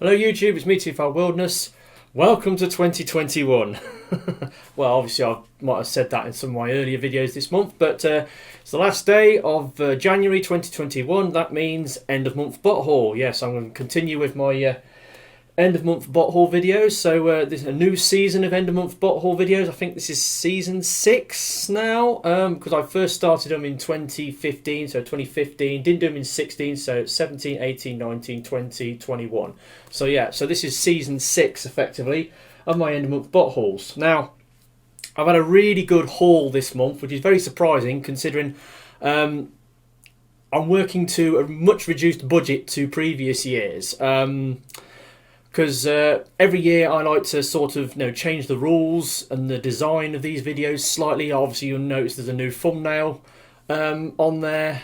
Hello YouTube, it's me TFL Wilderness. Welcome to 2021. Well, obviously I might have said that in some of my earlier videos this month, but it's the last day of January 2021. That means end of month bot haul. Yes, I'm going to continue with my end of month bot haul videos. So there's a new season of end of month bot haul videos. I think this is season 6 now, because I first started them in 2015. So 2015, didn't do them in 16, so 17, 18, 19, 20, 21. So yeah, so this is season 6 effectively of my end of month bot hauls. Now, I've had a really good haul this month, which is very surprising considering I'm working to a much reduced budget to previous years. Because every year I like to sort of change the rules and the design of these videos slightly. Obviously you'll notice there's a new thumbnail on there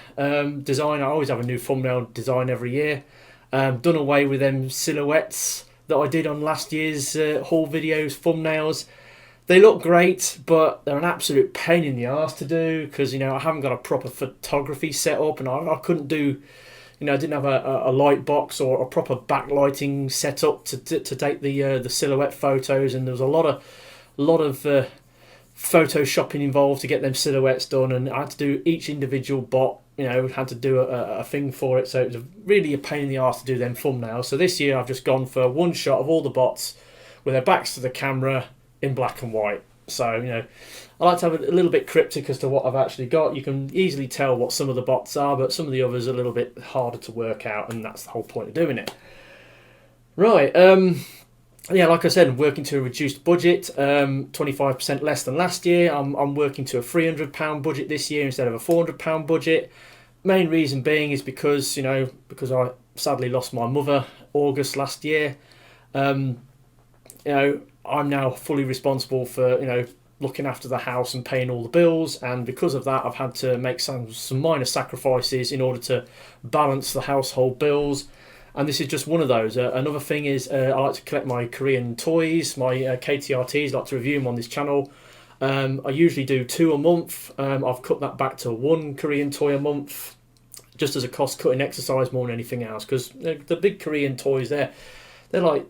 design. I always have a new thumbnail design every year. Done away with them silhouettes that I did on last year's haul videos thumbnails. They look great, but they're an absolute pain in the arse to do because I haven't got a proper photography set up, and I couldn't do. I didn't have a light box or a proper backlighting setup to take the silhouette photos, and there was a lot of photoshopping involved to get them silhouettes done, and I had to do each individual bot. Had to do a thing for it, so it was really a pain in the arse to do them thumbnails. So this year I've just gone for one shot of all the bots with their backs to the camera in black and white. So I like to have a little bit cryptic as to what I've actually got. You can easily tell what some of the bots are, but some of the others are a little bit harder to work out, and that's the whole point of doing it. Right, yeah, like I said, I'm working to a reduced budget, 25% less than last year. I'm working to a £300 budget this year instead of a £400 budget. Main reason being is because I sadly lost my mother August last year. I'm now fully responsible for looking after the house and paying all the bills, and because of that I've had to make some minor sacrifices in order to balance the household bills, and this is just one of those. Another thing is I like to collect my Korean toys, my KTRTs. I like to review them on this channel. I usually do 2 a month. I've cut that back to 1 Korean toy a month, just as a cost cutting exercise more than anything else, because the big Korean toys they're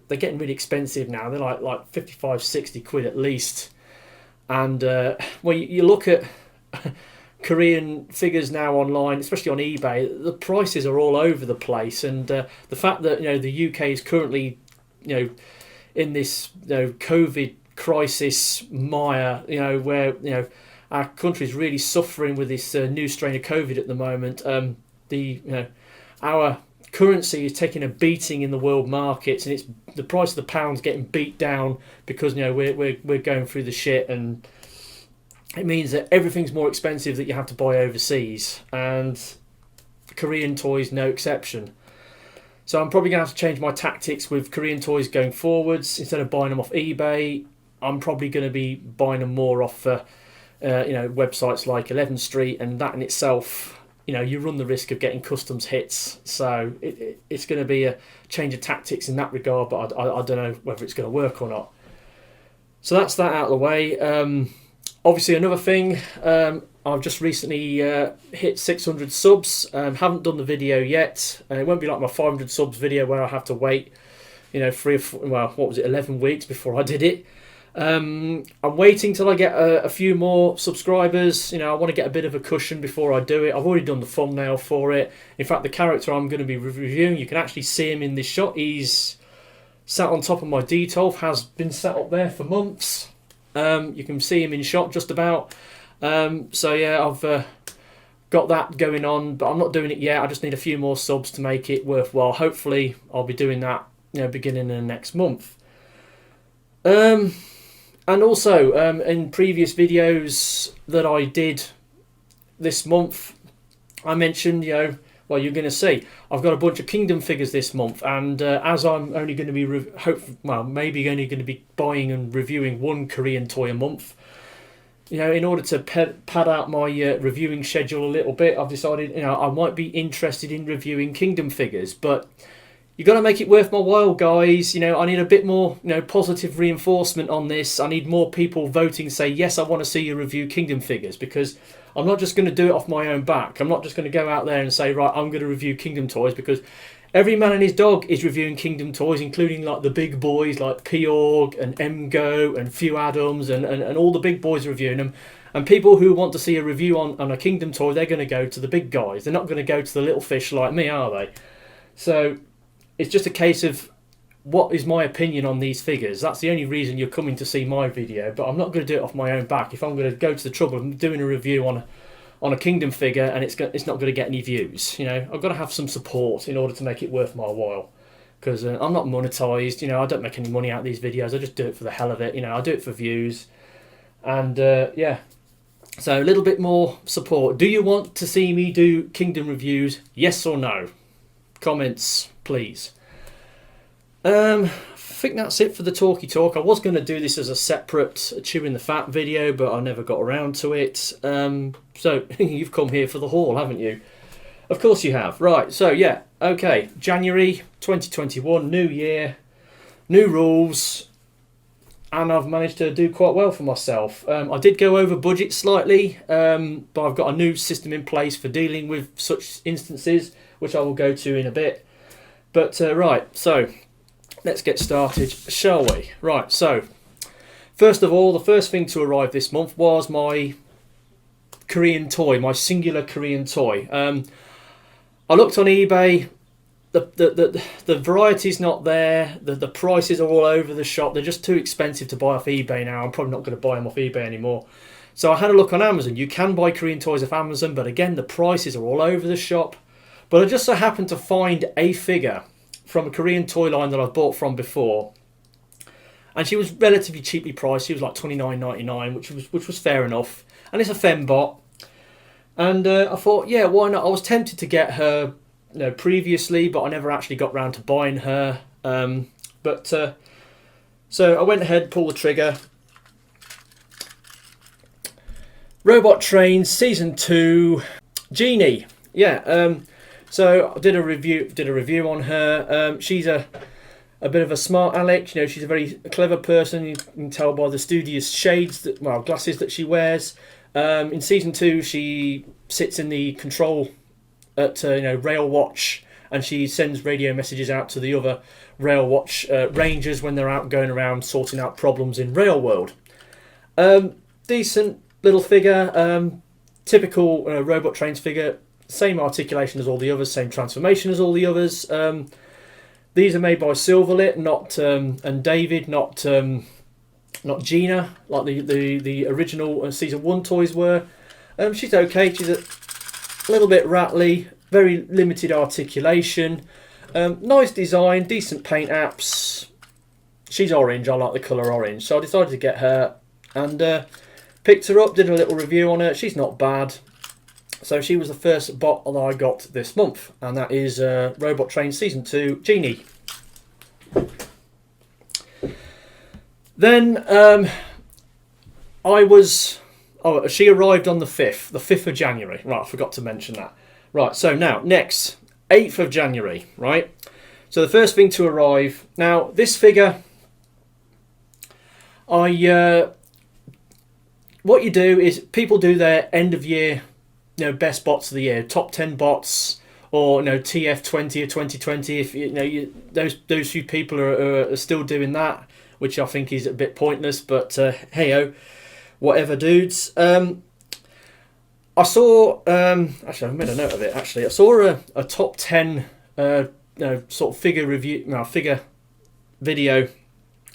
getting really expensive now. They're like 55, 60 quid at least. And well, you look at Korean figures now online, especially on eBay, the prices are all over the place. And the fact that the UK is currently in this COVID crisis mire, where our country is really suffering with this new strain of COVID at the moment. Our currency is taking a beating in the world markets, and it's the price of the pound's getting beat down because we're going through the shit, and it means that everything's more expensive that you have to buy overseas, and Korean toys no exception. So I'm probably going to have to change my tactics with Korean toys going forwards. Instead of buying them off eBay, I'm probably going to be buying them more off websites like 11 Street, and that in itself, you run the risk of getting customs hits. So it's going to be a change of tactics in that regard, but I don't know whether it's going to work or not. So that's that out of the way. Obviously, another thing, I've just recently hit 600 subs. Haven't done the video yet. It won't be like my 500 subs video where I have to wait, 11 weeks before I did it. I'm waiting till I get a few more subscribers. I want to get a bit of a cushion before I do it. I've already done the thumbnail for it. In fact, the character I'm going to be reviewing, you can actually see him in this shot. He's sat on top of my D12, has been sat up there for months. You can see him in shot just about. So yeah, I've got that going on, but I'm not doing it yet. I just need a few more subs to make it worthwhile. Hopefully I'll be doing that beginning in the next month. And also, in previous videos that I did this month, I mentioned, you're going to see, I've got a bunch of Kingdom figures this month, and as I'm only going to be, maybe only going to be buying and reviewing 1 Korean toy a month, in order to pad out my reviewing schedule a little bit, I've decided, I might be interested in reviewing Kingdom figures, but you've got to make it worth my while, guys. I need a bit more, positive reinforcement on this. I need more people voting, say, yes, I want to see you review Kingdom figures, because I'm not just going to do it off my own back. I'm not just going to go out there and say, right, I'm going to review Kingdom toys, because Every man and his dog is reviewing Kingdom toys, including like the big boys like P-Org and MGO and Few Adams and all the big boys are reviewing them. And people who want to see a review on a Kingdom toy, they're going to go to the big guys. They're not going to go to the little fish like me, are they? So it's just a case of what is my opinion on these figures. That's the only reason you're coming to see my video, but I'm not going to do it off my own back. If I'm going to go to the trouble of doing a review on a Kingdom figure and it's not going to get any views, you know, I've got to have some support in order to make it worth my while. Because I'm not monetized, you know, I don't make any money out of these videos. I just do it for the hell of it, you know, I do it for views. And yeah, so a little bit more support. Do you want to see me do Kingdom reviews? Yes or no? Comments, please. I think that's it for the talky talk. I was going to do this as a separate chewing the fat video, but I never got around to it. So you've come here for the haul, haven't you? Of course you have. Right, so yeah, okay. January 2021, new year, new rules, and I've managed to do quite well for myself. I did go over budget slightly, but I've got a new system in place for dealing with such instances, which I will go to in a bit. But right, so let's get started, shall we? Right, so first of all, the first thing to arrive this month was my Korean toy, my singular Korean toy. I looked on eBay. The variety's not there. The prices are all over the shop. They're just too expensive to buy off eBay now. I'm probably not going to buy them off eBay anymore. So I had a look on Amazon. You can buy Korean toys off Amazon, but again, the prices are all over the shop. But I just so happened to find a figure from a Korean toy line that I've bought from before, and she was relatively cheaply priced. She was like $29.99, which was fair enough, and it's a fembot. And I thought, yeah, why not? I was tempted to get her, you know, previously, but I never actually got round to buying her. So I went ahead, pulled the trigger. Robot Train Season 2, Genie. Yeah. So I did a review on her. She's a bit of a smart aleck. You know, she's a very clever person. You can tell by the studious shades glasses that she wears. In Season 2, she sits in the control at Rail Watch, and she sends radio messages out to the other Rail Watch rangers when they're out going around sorting out problems in Rail World. Decent little figure, typical Robot Trains figure. Same articulation as all the others, same transformation as all the others. These are made by Silverlit, and David, not Gina, like the original Season 1 toys were. She's okay. She's a little bit rattly, very limited articulation. Nice design, decent paint apps. She's orange. I like the colour orange, so I decided to get her and picked her up. Did a little review on her. She's not bad. So she was the first bot that I got this month, and that is Robot Train Season 2 Genie. Then she arrived on the 5th of January. Right, I forgot to mention that. Right, so now, next, 8th of January, right? So the first thing to arrive. Now, this figure, what you do is people do their end of year, best bots of the year, top 10 bots, or TF20 or 2020. If those few people are still doing that, which I think is a bit pointless, but hey-o, whatever, dudes. I saw actually I made a note of it. Actually, I saw a top 10 sort of figure video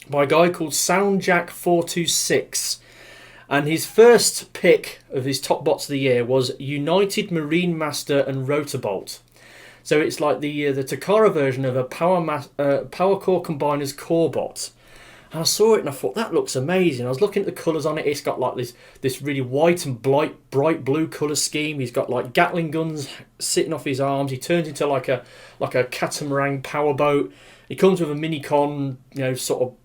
by a guy called Soundjack426. And his first pick of his top bots of the year was United Marine Master and Rotorbolt. So it's like the Takara version of a Power Core Combiner's core bot. And I saw it and I thought, that looks amazing. I was looking at the colours on it. It's got like this really white and bright blue colour scheme. He's got like Gatling guns sitting off his arms. He turns into like a catamaran powerboat. He comes with a Minicon, sort of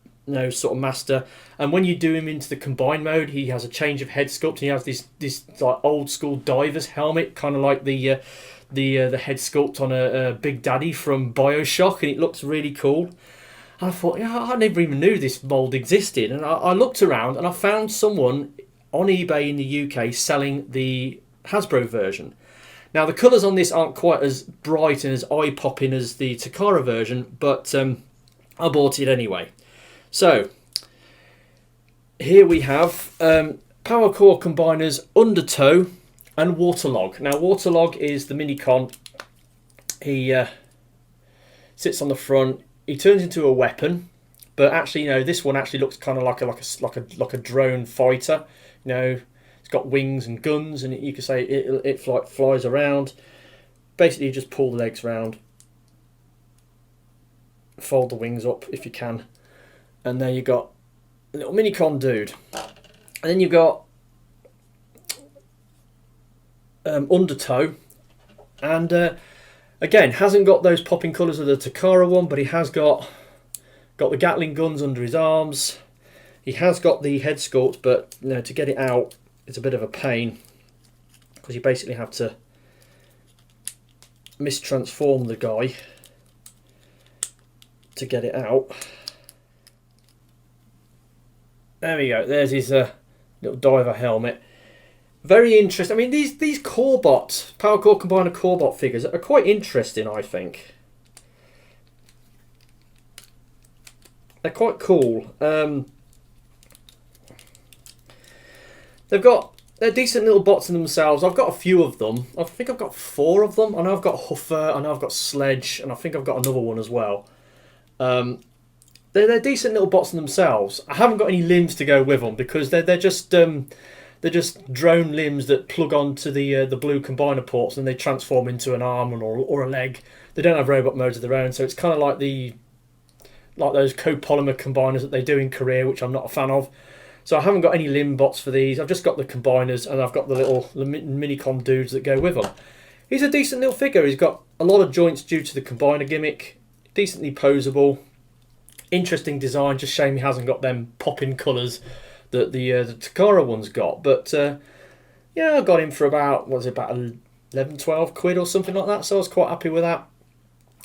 master, and when you do him into the combined mode, he has a change of head sculpt. He has this like old school diver's helmet, kind of like the head sculpt on a Big Daddy from BioShock, and it looks really cool. And I thought, I never even knew this mold existed, and I looked around and I found someone on eBay in the UK selling the Hasbro version. Now the colours on this aren't quite as bright and as eye-popping as the Takara version, but I bought it anyway. So here we have Power Core Combiners Undertow and Waterlog. Now Waterlog is the Minicon. He sits on the front. He turns into a weapon, but actually, this one actually looks kind of like a drone fighter. It's got wings and guns, and you could say it flies around. Basically, you just pull the legs around, fold the wings up if you can, and there you got a little Minicon dude. And then you've got Undertow, and again, hasn't got those popping colours of the Takara one, but he has got the Gatling guns under his arms. He has got the head sculpt, but to get it out, it's a bit of a pain because you basically have to mistransform the guy to get it out. There we go. There's his little diver helmet. Very interesting. I mean, these Corebot, Power Core Combiner Corebot figures are quite interesting, I think. They're quite cool. They're decent little bots in themselves. I've got a few of them. I think I've got 4 of them. I know I've got Huffer, I know I've got Sledge, and I think I've got another one as well. They're decent little bots in themselves. I haven't got any limbs to go with them because they're just drone limbs that plug onto the blue combiner ports and they transform into an arm or a leg. They don't have robot modes of their own, so it's kind of like those copolymer combiners that they do in Korea, which I'm not a fan of. So I haven't got any limb bots for these. I've just got the combiners, and I've got the Minicon dudes that go with them. He's a decent little figure. He's got a lot of joints due to the combiner gimmick. Decently posable. Interesting design. Just shame he hasn't got them popping colours that the Takara one's got. But yeah, I got him for about 11, 12 quid or something like that. So I was quite happy with that.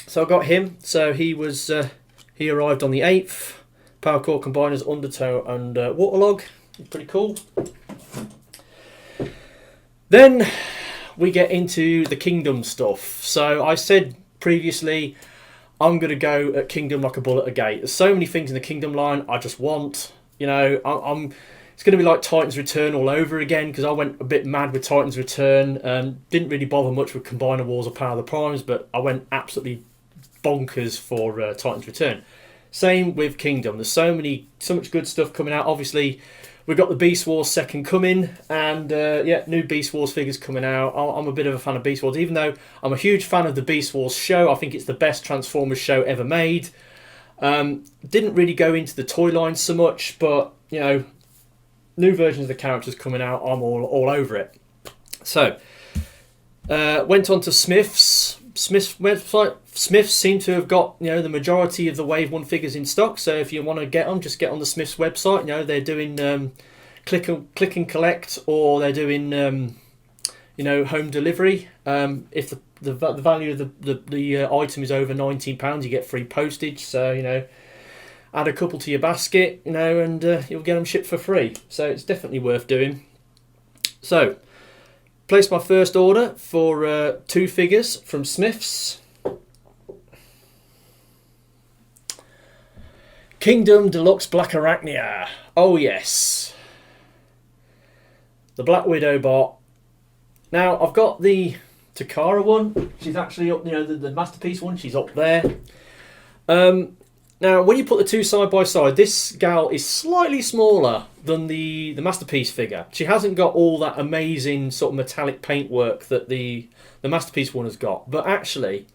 So I got him. So he arrived on the 8th. Power Core Combiners, Undertow and Waterlog. Pretty cool. Then we get into the Kingdom stuff. So I said previously, I'm going to go at Kingdom like a bull at a gate. There's so many things in the Kingdom line I just want. It's going to be like Titan's Return all over again, because I went a bit mad with Titan's Return. Didn't really bother much with Combiner Wars or Power of the Primes, but I went absolutely bonkers for Titan's Return. Same with Kingdom. There's so much good stuff coming out. Obviously, we've got the Beast Wars second coming, and new Beast Wars figures coming out. I'm a bit of a fan of Beast Wars, even though I'm a huge fan of the Beast Wars show. I think it's the best Transformers show ever made. Didn't really go into the toy line so much, but new versions of the characters coming out, I'm all over it. So, went on to Smith's website. Smiths seem to have got the majority of the Wave 1 figures in stock, so if you want to get them, just get on the Smiths website. They're doing click and collect, or they're doing home delivery. If the value of the item is over £19, you get free postage, so add a couple to your basket, and you'll get them shipped for free, so it's definitely worth doing. So placed my first order for 2 figures from Smiths. Kingdom Deluxe Blackarachnia. Oh yes. The Black Widow bot. Now I've got the Takara one. She's actually up, the Masterpiece one. She's up there. Now when you put the two side by side, this gal is slightly smaller than the Masterpiece figure. She hasn't got all that amazing sort of metallic paintwork that the Masterpiece one has got. But actually,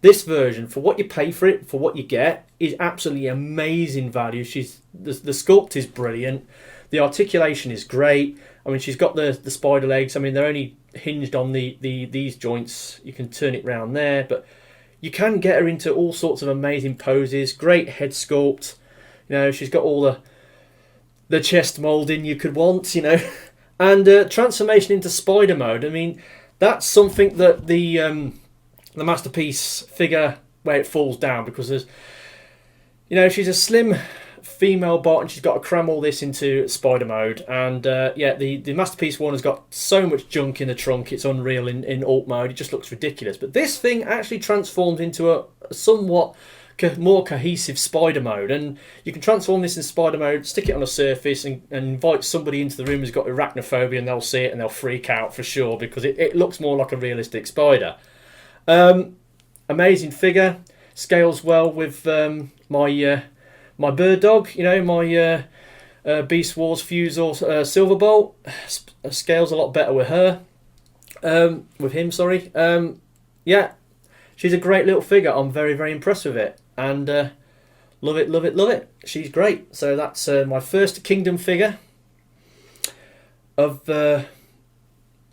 this version, for what you pay for it, for what you get, is absolutely amazing value. The sculpt is brilliant. The articulation is great. I mean, she's got the spider legs. I mean, they're only hinged on these joints. You can turn it round there, but you can get her into all sorts of amazing poses. Great head sculpt. She's got all the chest moulding you could want. And transformation into spider mode. I mean, that's something that the Masterpiece figure, where it falls down, because there's she's a slim female bot, and she's got to cram all this into spider mode. And yeah, the Masterpiece one has got so much junk in the trunk, it's unreal in alt mode. It just looks ridiculous. But this thing actually transforms into a somewhat more cohesive spider mode, and you can transform this in spider mode, stick it on a surface, and invite somebody into the room who's got arachnophobia, and they'll see it and they'll freak out for sure, because it looks more like a realistic spider. Amazing figure, scales well with my bird dog, you know, my Beast Wars Fusel Silverbolt. Scales a lot better with her, with him, sorry. Yeah, she's a great little figure. I'm very, very impressed with it, and love it, love it, love it. She's great. So that's my first Kingdom figure of,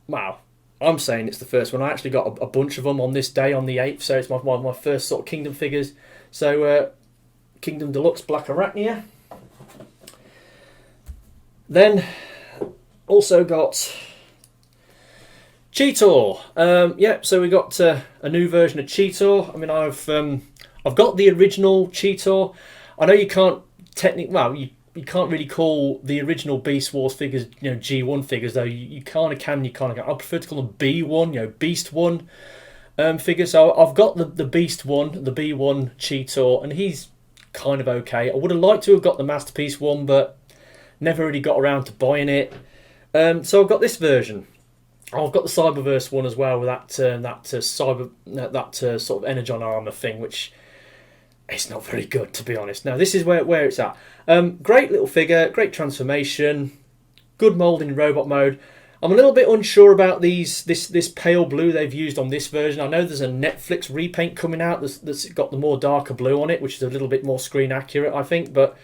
wow, I'm saying it's the first one. I actually got a bunch of them on this day, on the 8th, so it's my first sort of Kingdom figures. So Kingdom Deluxe Blackarachnia. Then also got Cheetor. Yeah, so we got a new version of Cheetor. I mean, I've got the original Cheetor. I know you can't technically, well, you can't really call the original Beast Wars figures, you know, G1 figures, though. You kind of can, you kind of can. I prefer to call them B1, you know, Beast 1 figures. So I've got the Beast 1, the B1 Cheetor, and he's kind of okay. I would have liked to have got the Masterpiece one, but never really got around to buying it. So I've got this version. I've got the Cyberverse one as well, with that sort of Energon armor thing, which it's not very good, to be honest. Now this is where it's at. Great little figure, great transformation, good moulding in robot mode. I'm a little bit unsure about this pale blue they've used on this version. I know there's a Netflix repaint coming out that's got the more darker blue on it, which is a little bit more screen accurate, I think, but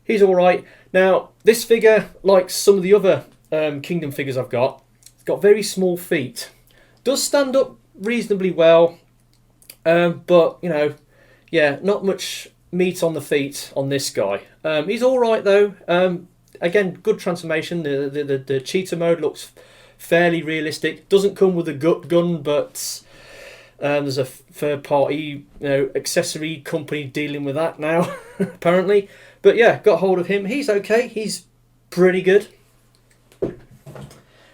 he's all right. Now this figure, like some of the other Kingdom figures I've got, it's got very small feet. Does stand up reasonably well, but you know, yeah, not much meat on the feet on this guy. He's all right though. Again, good transformation. The cheetah mode looks fairly realistic. Doesn't come with a gut gun, but there's a third party, you know, accessory company dealing with that now, apparently. But yeah, got hold of him. He's okay. He's pretty good.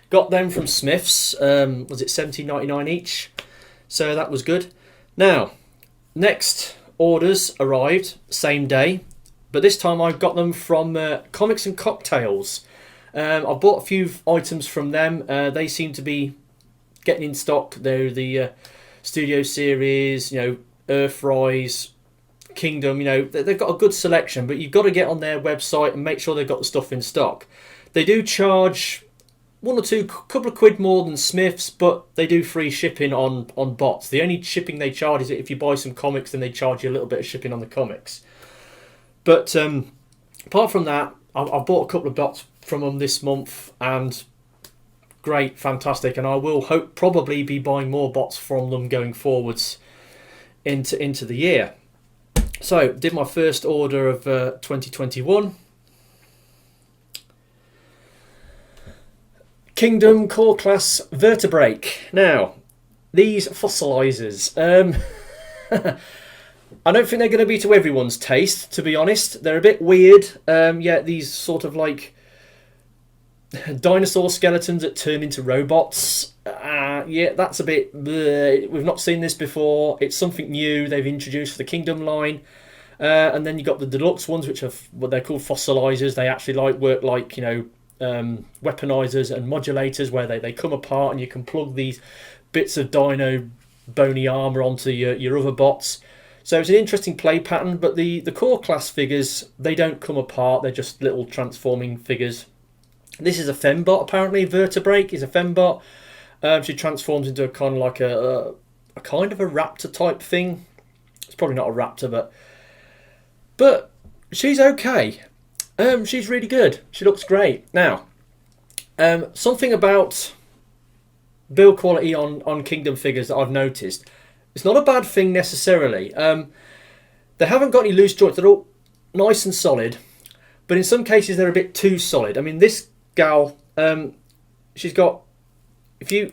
Got them from Smiths. Was it $17.99 each? So that was good. Now, next orders arrived same day, but this time I got them from Comics and Cocktails. I bought a few items from them. They seem to be getting in stock. They're the Studio Series, you know, Earthrise, Kingdom. You know, they've got a good selection, but you've got to get on their website and make sure they've got the stuff in stock. They do charge couple of quid more than Smiths, but they do free shipping on bots. The only shipping they charge is if you buy some comics, then they charge you a little bit of shipping on the comics. But apart from that, I've bought a couple of bots from them this month, and great, fantastic, and I will probably be buying more bots from them going forwards into the year. So did my first order of 2021. Kingdom Core Class Vertebreak. Now, these Fossilizers, I don't think they're going to be to everyone's taste, to be honest. They're a bit weird. Yeah, these sort of like dinosaur skeletons that turn into robots. Yeah, that's a bit bleh. We've not seen this before. It's something new they've introduced for the Kingdom line. And then you've got the deluxe ones, which are what they're called Fossilizers. They actually work like, you know, weaponizers and modulators, where they come apart and you can plug these bits of dino bony armor onto your other bots. So it's an interesting play pattern, but the core class figures, they don't come apart. They're just little transforming figures. This is a fembot, apparently. Vertebreak is a fembot. She transforms into a kind of like a kind of a raptor type thing. It's probably not a raptor, but she's okay. She's really good. She looks great. Now, something about build quality on Kingdom figures that I've noticed. It's not a bad thing necessarily. They haven't got any loose joints. They're all nice and solid, but in some cases they're a bit too solid. I mean, this gal, she's got. If you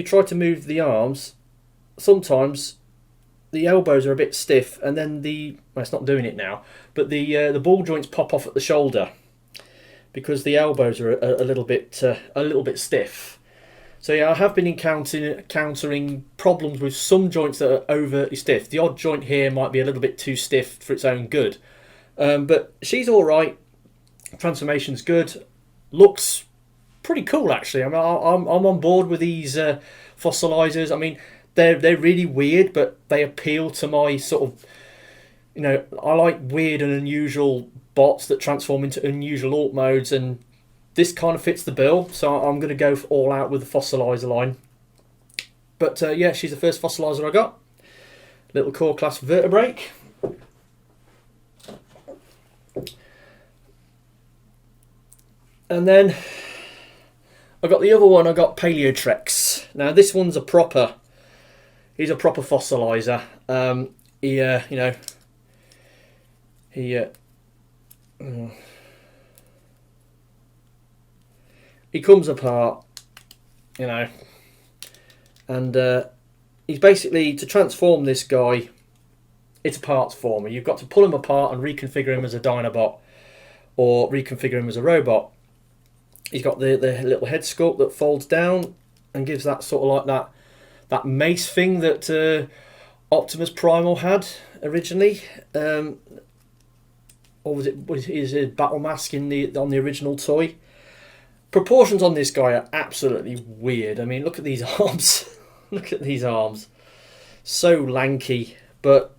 try to move the arms, sometimes the elbows are a bit stiff, and then well, it's not doing it now, but the ball joints pop off at the shoulder because the elbows are a little bit stiff. So yeah, I have been encountering problems with some joints that are overtly stiff. The odd joint here might be a little bit too stiff for its own good, but she's all right. Transformation's good. Looks pretty cool actually. I mean, I'm on board with these fossilizers. I mean, they're really weird, but they appeal to my sort of, you know, I like weird and unusual bots that transform into unusual alt modes, and this kind of fits the bill, so I'm going to go all out with the Fossilizer line. But yeah, she's the first Fossilizer I got. Little core class Vertebreak. And then I got the other one, I got Paleotrex. Now this one's a proper, he's a proper Fossilizer. He comes apart, you know, and he's basically, to transform this guy, it's a parts former. You've got to pull him apart and reconfigure him as a Dinobot or reconfigure him as a robot. He's got the little head sculpt that folds down and gives that sort of like that mace thing that Optimus Primal had originally. Or was it battle mask on the original toy? Proportions on this guy are absolutely weird. I mean, look at these arms. Look at these arms. So lanky, but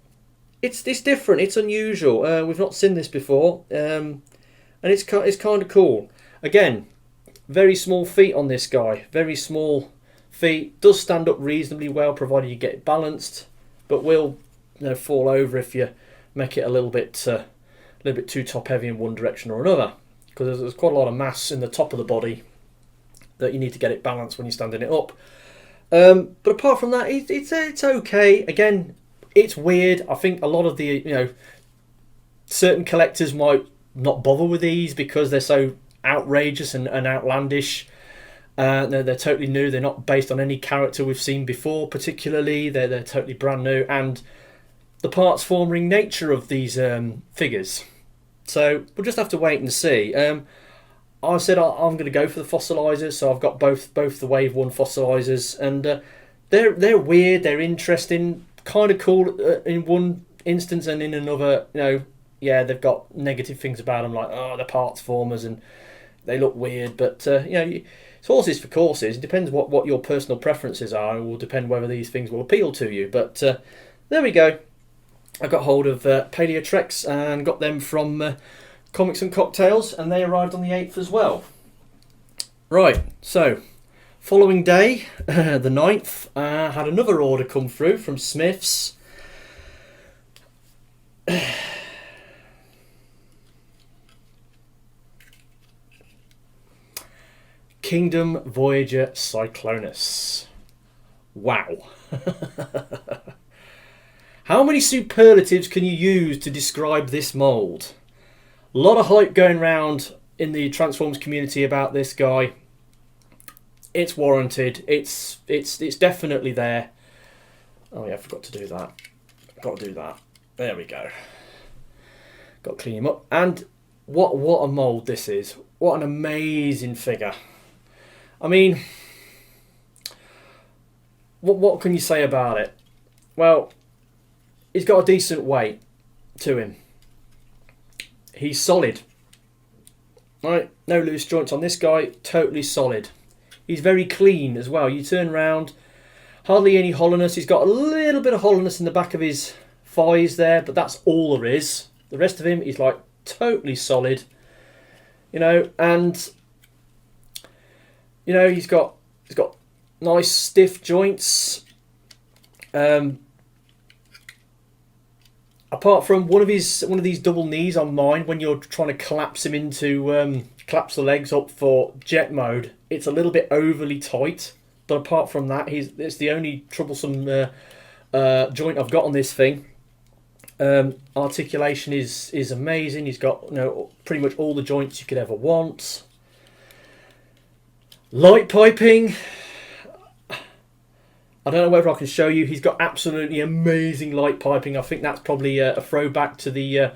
it's different. It's unusual. We've not seen this before, and it's kind of cool. Again, very small feet on this guy. Very small feet. Does stand up reasonably well, provided you get it balanced, but will, you know, fall over if you make it a little bit too top heavy in one direction or another. Because there's quite a lot of mass in the top of the body that you need to get it balanced when you're standing it up. But apart from that, it's okay. Again, it's weird. I think a lot of the, you know, certain collectors might not bother with these because they're so outrageous and outlandish. They're totally new. They're not based on any character we've seen before, particularly. They're totally brand new, and the parts forming nature of these figures. So we'll just have to wait and see. I said I'm going to go for the Fossilizers, so I've got both the Wave 1 Fossilizers, and they're weird, they're interesting, kind of cool in one instance, and in another, you know, yeah, they've got negative things about them, like, oh, they're parts formers and they look weird, but you know, it's horses for courses. It depends what your personal preferences are, and it will depend whether these things will appeal to you. But there we go. I got hold of Paleotrex and got them from Comics and Cocktails, and they arrived on the 8th as well. Right, so following day, the 9th, had another order come through from Smiths. Kingdom Voyager Cyclonus. Wow. How many superlatives can you use to describe this mould? A lot of hype going around in the Transformers community about this guy. It's warranted. It's definitely there. Oh yeah, I forgot to do that. Got to do that. There we go. Got to clean him up. And what a mould this is. What an amazing figure. I mean, what can you say about it? Well, he's got a decent weight to him. He's solid. Right, no loose joints on this guy, totally solid. He's very clean as well. You turn around, hardly any hollowness. He's got a little bit of hollowness in the back of his thighs there, but that's all there is. The rest of him is like totally solid. You know, and you know, he's got nice stiff joints. Apart from one of these double knees on mine, when you're trying to collapse him into collapse the legs up for jet mode, it's a little bit overly tight. But apart from that, it's the only troublesome joint I've got on this thing. Articulation is amazing. He's got, you know, pretty much all the joints you could ever want. Light piping. I don't know whether I can show you. He's got absolutely amazing light piping. I think that's probably a throwback to the,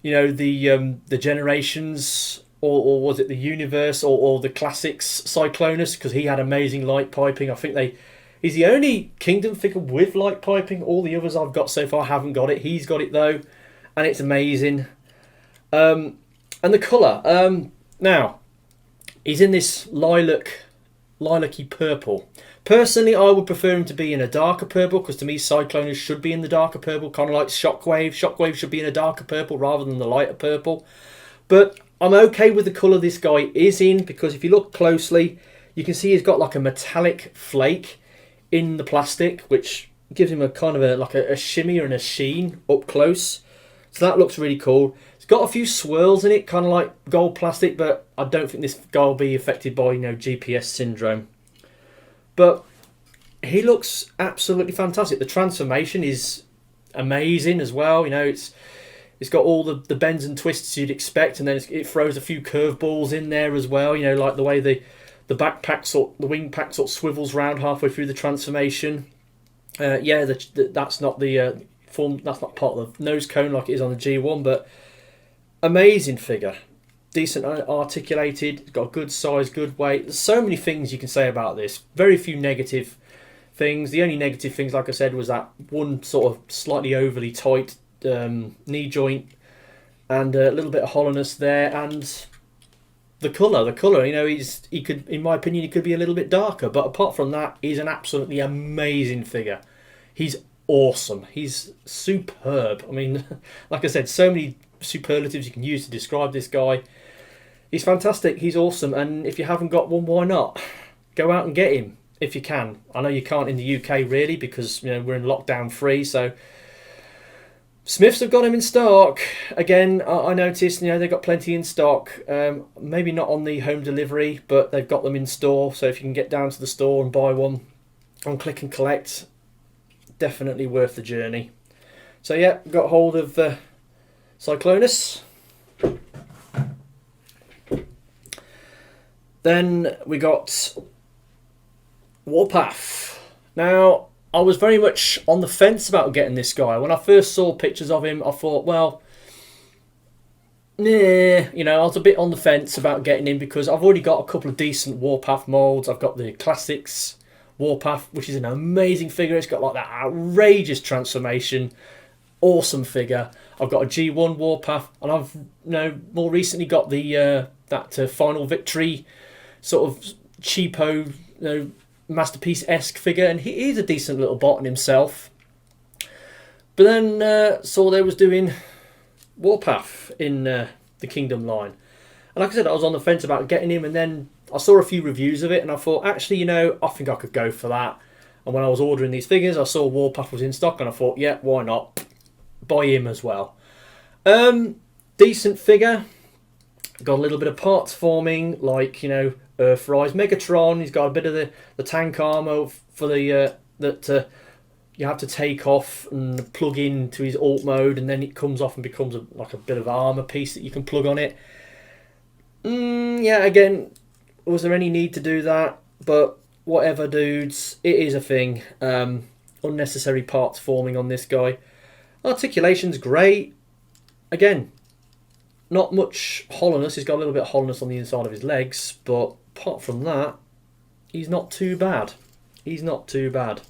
the Generations, or was it the Universe, or the Classics Cyclonus, because he had amazing light piping. I think he's the only Kingdom figure with light piping. All the others I've got so far haven't got it. He's got it though, and it's amazing. And the colour. Now, he's in this lilac-y purple. Personally, I would prefer him to be in a darker purple, because to me, Cyclonus should be in the darker purple, kind of like Shockwave. Shockwave should be in a darker purple rather than the lighter purple. But I'm okay with the colour this guy is in, because if you look closely, you can see he's got like a metallic flake in the plastic, which gives him a kind of a shimmy and a sheen up close. So that looks really cool. It's got a few swirls in it, kind of like gold plastic, but I don't think this guy will be affected by GPS syndrome. But he looks absolutely fantastic. The transformation is amazing as well. It's got all the bends and twists you'd expect, and then it throws a few curveballs in there as well. Like the way the wing pack sort of swivels round halfway through the transformation. That's not the form. That's not part of the nose cone like it is on the G1, but amazing figure. Decent articulated, it's got a good size, good weight. There's so many things you can say about this. Very few negative things. The only negative things, like I said, was that one sort of slightly overly tight knee joint and a little bit of hollowness there, and the colour. He could, in my opinion, he could be a little bit darker. But apart from that, he's an absolutely amazing figure. He's awesome. He's superb. I mean, like I said, so many superlatives you can use to describe this guy. He's fantastic. He's awesome. And if you haven't got one, why not? Go out and get him if you can. I know you can't in the UK really, because we're in lockdown free. So Smiths have got him in stock. Again, I noticed they've got plenty in stock. Maybe not on the home delivery, but they've got them in store. So if you can get down to the store and buy one on click and collect, definitely worth the journey. So yeah, got hold of Cyclonus. Then we got Warpath. Now, I was very much on the fence about getting this guy. When I first saw pictures of him, I thought, well, I was a bit on the fence about getting him, because I've already got a couple of decent Warpath molds. I've got the Classics Warpath, which is an amazing figure. It's got like that outrageous transformation. Awesome figure. I've got a G1 Warpath, and I've more recently got the that Final Victory sort of cheapo masterpiece-esque figure, and he is a decent little bot in himself. But then saw they was doing Warpath in the Kingdom line, and like I said, I was on the fence about getting him, and then I saw a few reviews of it, and I thought, actually, I think I could go for that. And when I was ordering these figures, I saw Warpath was in stock, and I thought, yeah, why not? Buy him as well. Decent figure. Got a little bit of parts forming, like Earthrise Megatron. He's got a bit of the tank armor for the that you have to take off and plug into his alt mode, and then it comes off and becomes like a bit of armor piece that you can plug on it. Yeah, again, was there any need to do that? But whatever, dudes, it is a thing. Unnecessary parts forming on this guy. Articulation's great. Again, not much hollowness. He's got a little bit of hollowness on the inside of his legs, but apart from that, he's not too bad. He's not too bad.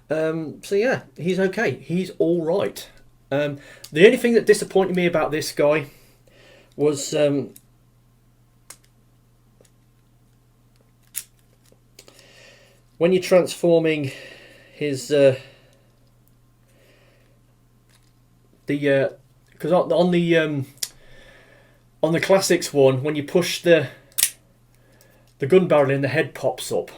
So yeah, he's okay. He's all right. The only thing that disappointed me about this guy was when you're transforming his because on the Classics one, when you push the gun barrel in, the head pops up.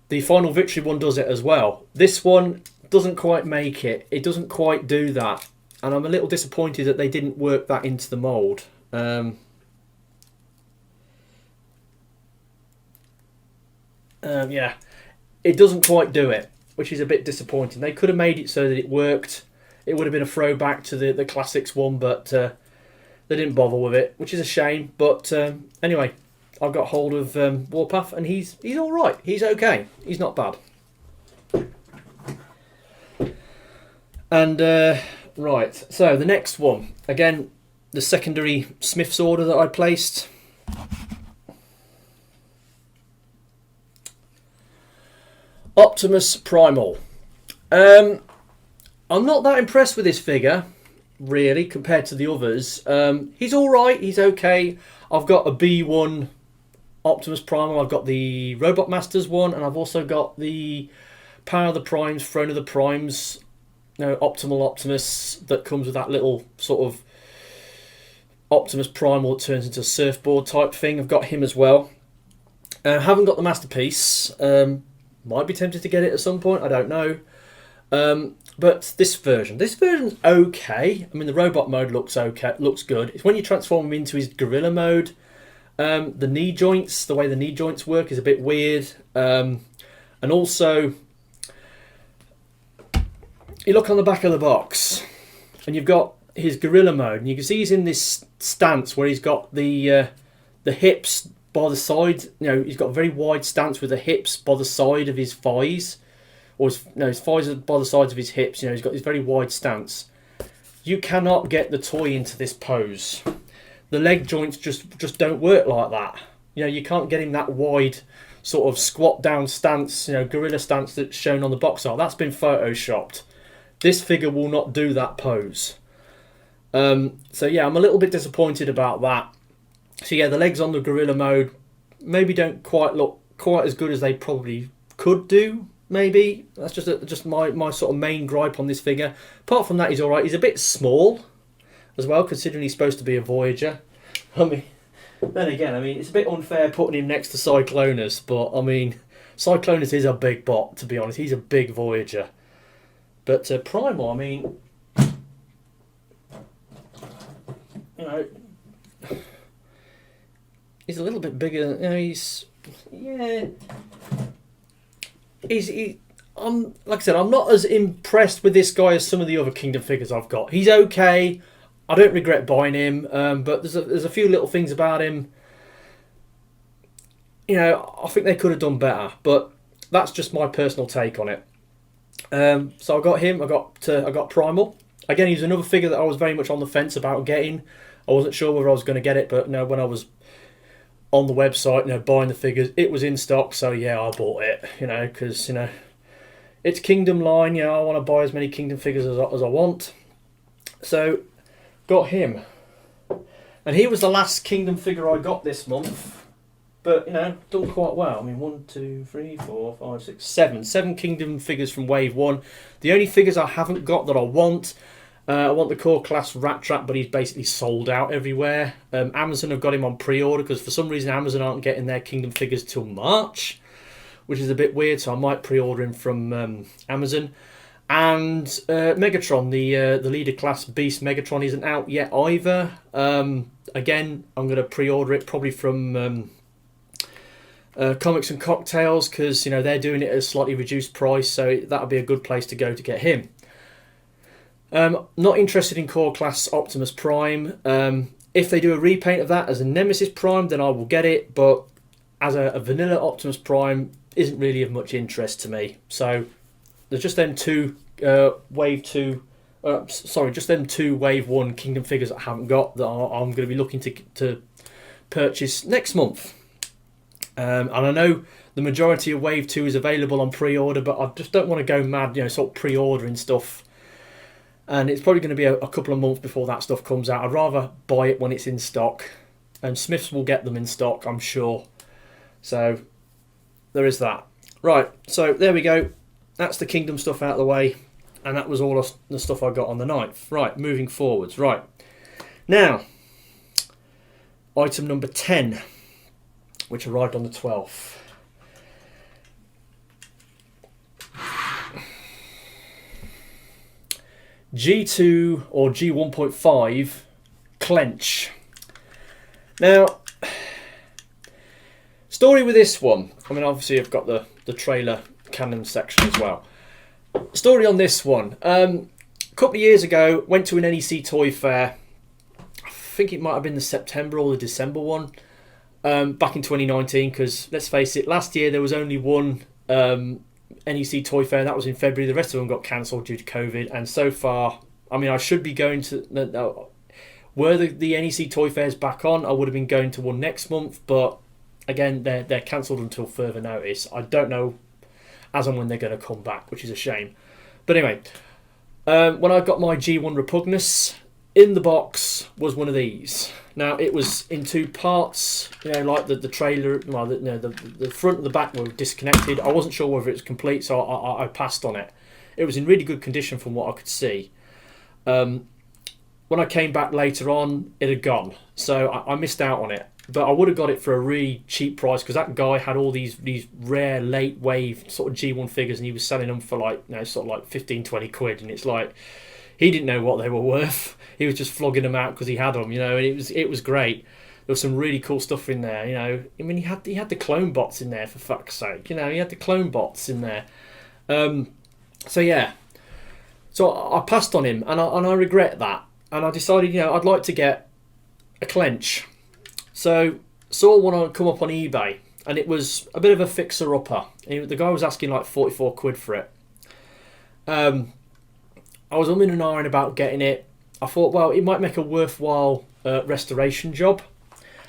The Final Victory one does it as well. This one doesn't quite make it. It doesn't quite do that, and I'm a little disappointed that they didn't work that into the mould. Yeah, it doesn't quite do it, which is a bit disappointing. They could have made it so that it worked. It would have been a throwback to the Classics one, but they didn't bother with it, which is a shame. But anyway, I've got hold of Warpath, and he's all right. He's okay. He's not bad. And right, so the next one, again, the secondary Smith's order that I placed. Optimus Primal. I'm not that impressed with this figure, really, compared to the others. He's alright, he's okay. I've got a B1 Optimus Primal, I've got the Robot Masters one, and I've also got the Power of the Primes, Throne of the Primes, Optimal Optimus, that comes with that little sort of Optimus Primal that turns into a surfboard type thing. I've got him as well. Haven't got the Masterpiece. Might be tempted to get it at some point, I don't know. But this version's okay. I mean, the robot mode looks okay, looks good. It's when you transform him into his gorilla mode. The knee joints, the way the knee joints work is a bit weird. And also, you look on the back of the box, and you've got his gorilla mode, and you can see he's in this stance where he's got the hips by the side. He's got a very wide stance with the hips by the side of his thighs, or his thighs are by the sides of his hips. He's got this very wide stance. You cannot get the toy into this pose. The leg joints just don't work like that. You can't get him that wide sort of squat down stance, gorilla stance that's shown on the box art. That's been photoshopped. This figure will not do that pose. So yeah, I'm a little bit disappointed about that. So yeah, the legs on the gorilla mode maybe don't quite look quite as good as they probably could do. Maybe that's just my sort of main gripe on this figure. Apart from that, he's all right. He's a bit small as well, considering he's supposed to be a Voyager. I mean, then again, it's a bit unfair putting him next to Cyclonus, but I mean, Cyclonus is a big bot, to be honest. He's a big Voyager. But Primal, he's a little bit bigger. Like I said, I'm not as impressed with this guy as some of the other Kingdom figures I've got. He's okay. I don't regret buying him, but there's a few little things about him. I think they could have done better, but that's just my personal take on it. So I got him. I got Primal. Again, he's another figure that I was very much on the fence about getting. I wasn't sure whether I was going to get it, but when I was on the website, buying the figures, it was in stock. So yeah, I bought it. Because it's Kingdom line. I want to buy as many Kingdom figures as I want. So got him, and he was the last Kingdom figure I got this month. But done quite well. 1, 2, 3, 4, 5, 6, 7 Kingdom figures from Wave 1. The only figures I haven't got that I want the core class Ratchet, but he's basically sold out everywhere. Amazon have got him on pre-order because for some reason Amazon aren't getting their Kingdom figures till March, which is a bit weird. So I might pre-order him from Amazon. And Megatron, the leader class Beast Megatron, isn't out yet either. Again, I'm going to pre-order it probably from Comics and Cocktails, because they're doing it at a slightly reduced price, so that'll be a good place to go to get him. Not interested in core class Optimus Prime. If they do a repaint of that as a Nemesis Prime, then I will get it, but as a vanilla Optimus Prime isn't really of much interest to me. So there's just them two Wave 2 just them two Wave 1 Kingdom figures that I haven't got that I'm going to be looking to purchase next month. And I know the majority of Wave 2 is available on pre-order, but I just don't want to go mad, sort of pre-ordering stuff. And it's probably going to be a couple of months before that stuff comes out. I'd rather buy it when it's in stock. And Smiths will get them in stock, I'm sure. So, there is that. Right, so there we go. That's the Kingdom stuff out of the way. And that was all the stuff I got on the 9th. Right, moving forwards. Right. Now, item number 10, which arrived on the 12th. G2 or G1.5 Clench. Now, story with this one. Obviously I've got the trailer canon section as well. Story on this one. A couple of years ago, went to an NEC toy fair. I think it might have been the September or the December one. back in 2019, because let's face it, last year there was only one NEC Toy Fair, and that was in February. The rest of them got cancelled due to COVID, and so far, I mean, I should be going to... Were the NEC Toy Fairs back on, I would have been going to one next month, but again, they're cancelled until further notice. I don't know as and when they're going to come back, which is a shame. But anyway, when I got my G1 Repugnus, in the box was one of these. Now, it was in two parts, you know, like the trailer, well, the front and the back were disconnected. I wasn't sure whether it was complete, so I passed on it. It was in really good condition from what I could see. When I came back later on, it had gone, so I missed out on it. But I would have got it for a really cheap price, because that guy had all these rare late wave sort of G1 figures, and he was selling them for like, you know, sort of like 15, 20 quid, and it's like, he didn't know what they were worth. He was just flogging them out because he had them, you know, and it was great. There was some really cool stuff in there, you know. I mean, he had the clone bots in there, for fuck's sake, you know. He had the clone bots in there. So yeah, so I passed on him, and I regret that. And I decided, you know, I'd like to get a Clench. So saw one come up on eBay, and it was a bit of a fixer-upper. The guy was asking like 44 quid for it. I was umming and ahhing about getting it. I thought, well, it might make a worthwhile restoration job.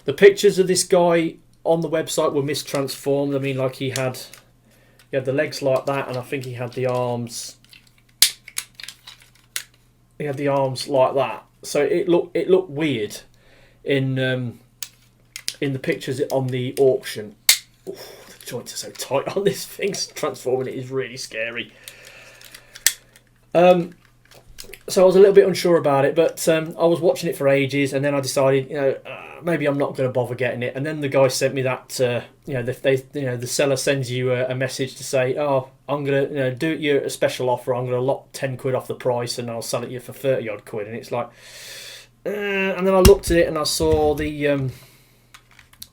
The pictures of this guy on the website were mistransformed. I mean, like he had the legs like that, and I think he had the arms. He had the arms like that, so it looked weird in the pictures on the auction. Oof, the joints are so tight on this thing. Transforming it is really scary. So I was a little bit unsure about it, but I was watching it for ages, and then I decided, you know, maybe I'm not going to bother getting it. And then the guy sent me that, you know, the seller sends you a message to say, oh, I'm going to, you know, do you a special offer. I'm going to lock 10 quid off the price, and I'll sell it you for 30 odd quid. And it's like, and then I looked at it, and I saw the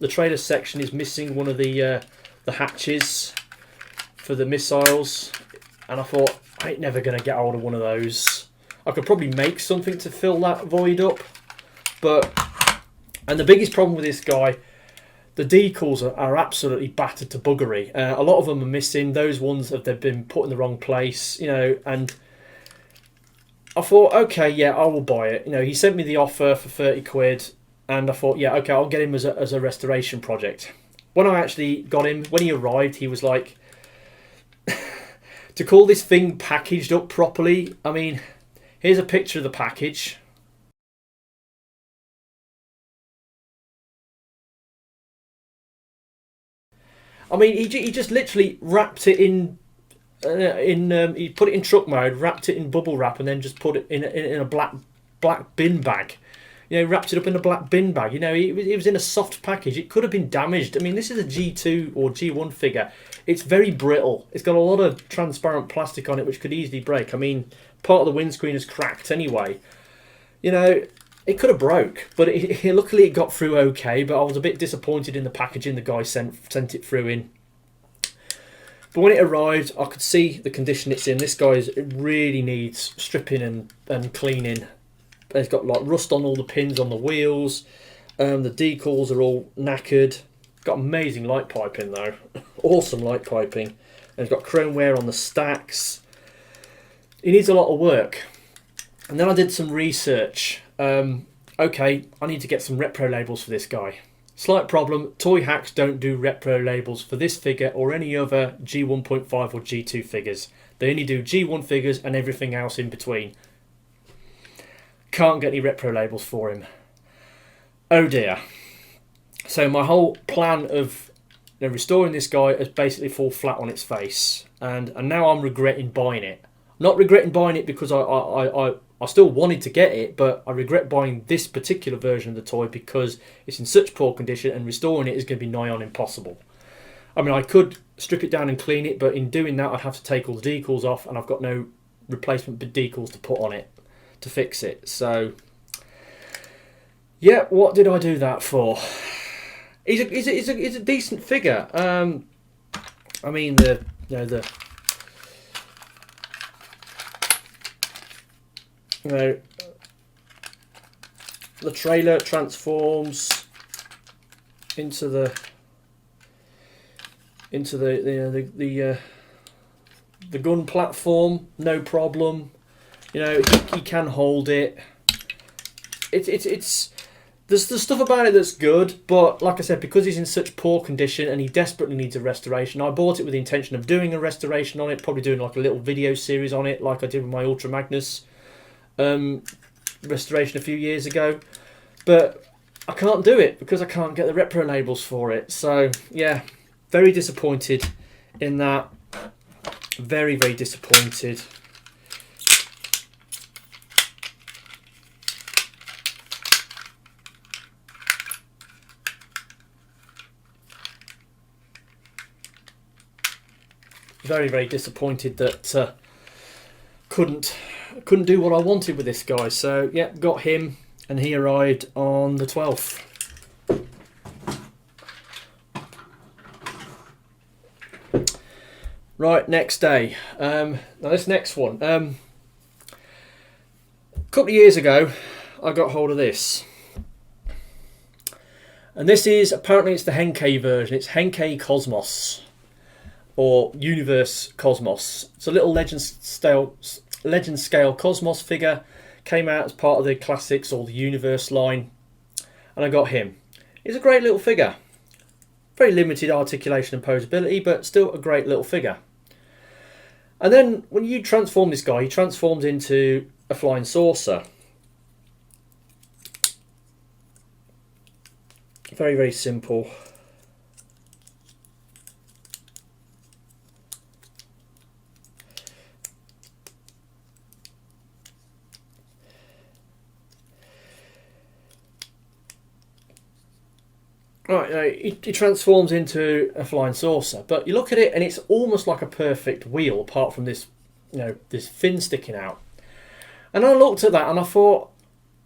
trailer section is missing one of the hatches for the missiles, and I thought, I ain't never going to get hold of one of those. I could probably make something to fill that void up, and the biggest problem with this guy, the decals are absolutely battered to buggery. A lot of them are missing. Those ones they've been put in the wrong place, you know. And I thought, okay, yeah, I will buy it. You know, he sent me the offer for 30 quid, and I thought, yeah, okay, I'll get him as a restoration project. When I actually got him, when he arrived, he was like, to call this thing packaged up properly, I mean, here's a picture of the package. I mean, he just literally wrapped it in he put it in truck mode, wrapped it in bubble wrap, and then just put it in a black bin bag. You know, wrapped it up in a black bin bag. You know, it was in a soft package. It could have been damaged. I mean, this is a G2 or G1 figure. It's very brittle. It's got a lot of transparent plastic on it, which could easily break. I mean, part of the windscreen is cracked anyway. You know, it could have broke, but luckily it got through okay. But I was a bit disappointed in the packaging the guy sent it through in. But when it arrived, I could see the condition it's in. This guy really needs stripping and cleaning. It's got like rust on all the pins on the wheels. The decals are all knackered. Got amazing light piping though. Awesome light piping. And it's got chrome wear on the stacks. It needs a lot of work. And then I did some research. Okay, I need to get some repro labels for this guy. Slight problem, Toy Hacks don't do repro labels for this figure or any other G1.5 or G2 figures. They only do G1 figures and everything else in between. Can't get any repro labels for him. Oh dear. So my whole plan of restoring this guy has basically fallen flat on its face. And now I'm regretting buying it. Not regretting buying it because I still wanted to get it, but I regret buying this particular version of the toy because it's in such poor condition and restoring it is going to be nigh on impossible. I mean, I could strip it down and clean it, but in doing that I'd have to take all the decals off, and I've got no replacement decals to put on it to fix it. So, yeah, what did I do that for? He's a decent figure. I mean, the trailer transforms into the gun platform, no problem. You know, he can hold it. There's stuff about it that's good, but like I said, because he's in such poor condition and he desperately needs a restoration, I bought it with the intention of doing a restoration on it, probably doing like a little video series on it, like I did with my Ultra Magnus restoration a few years ago. But I can't do it because I can't get the repro labels for it. So yeah, very disappointed in that. Very, very disappointed. Very, very disappointed that couldn't do what I wanted with this guy. So yeah, got him, and he arrived on the 12th. Right, next day. Now this next one. A couple of years ago, I got hold of this. And this is, apparently it's the Henkei version. It's Henkei Cosmos. Or Universe Cosmos. It's a little legend scale Cosmos figure. Came out as part of the Classics or the Universe line. And I got him. He's a great little figure. Very limited articulation and posability, but still a great little figure. And then when you transform this guy, he transforms into a flying saucer. Very, very simple. Right, he transforms into a flying saucer, but you look at it and it's almost like a perfect wheel, apart from this, you know, this fin sticking out. And I looked at that and I thought,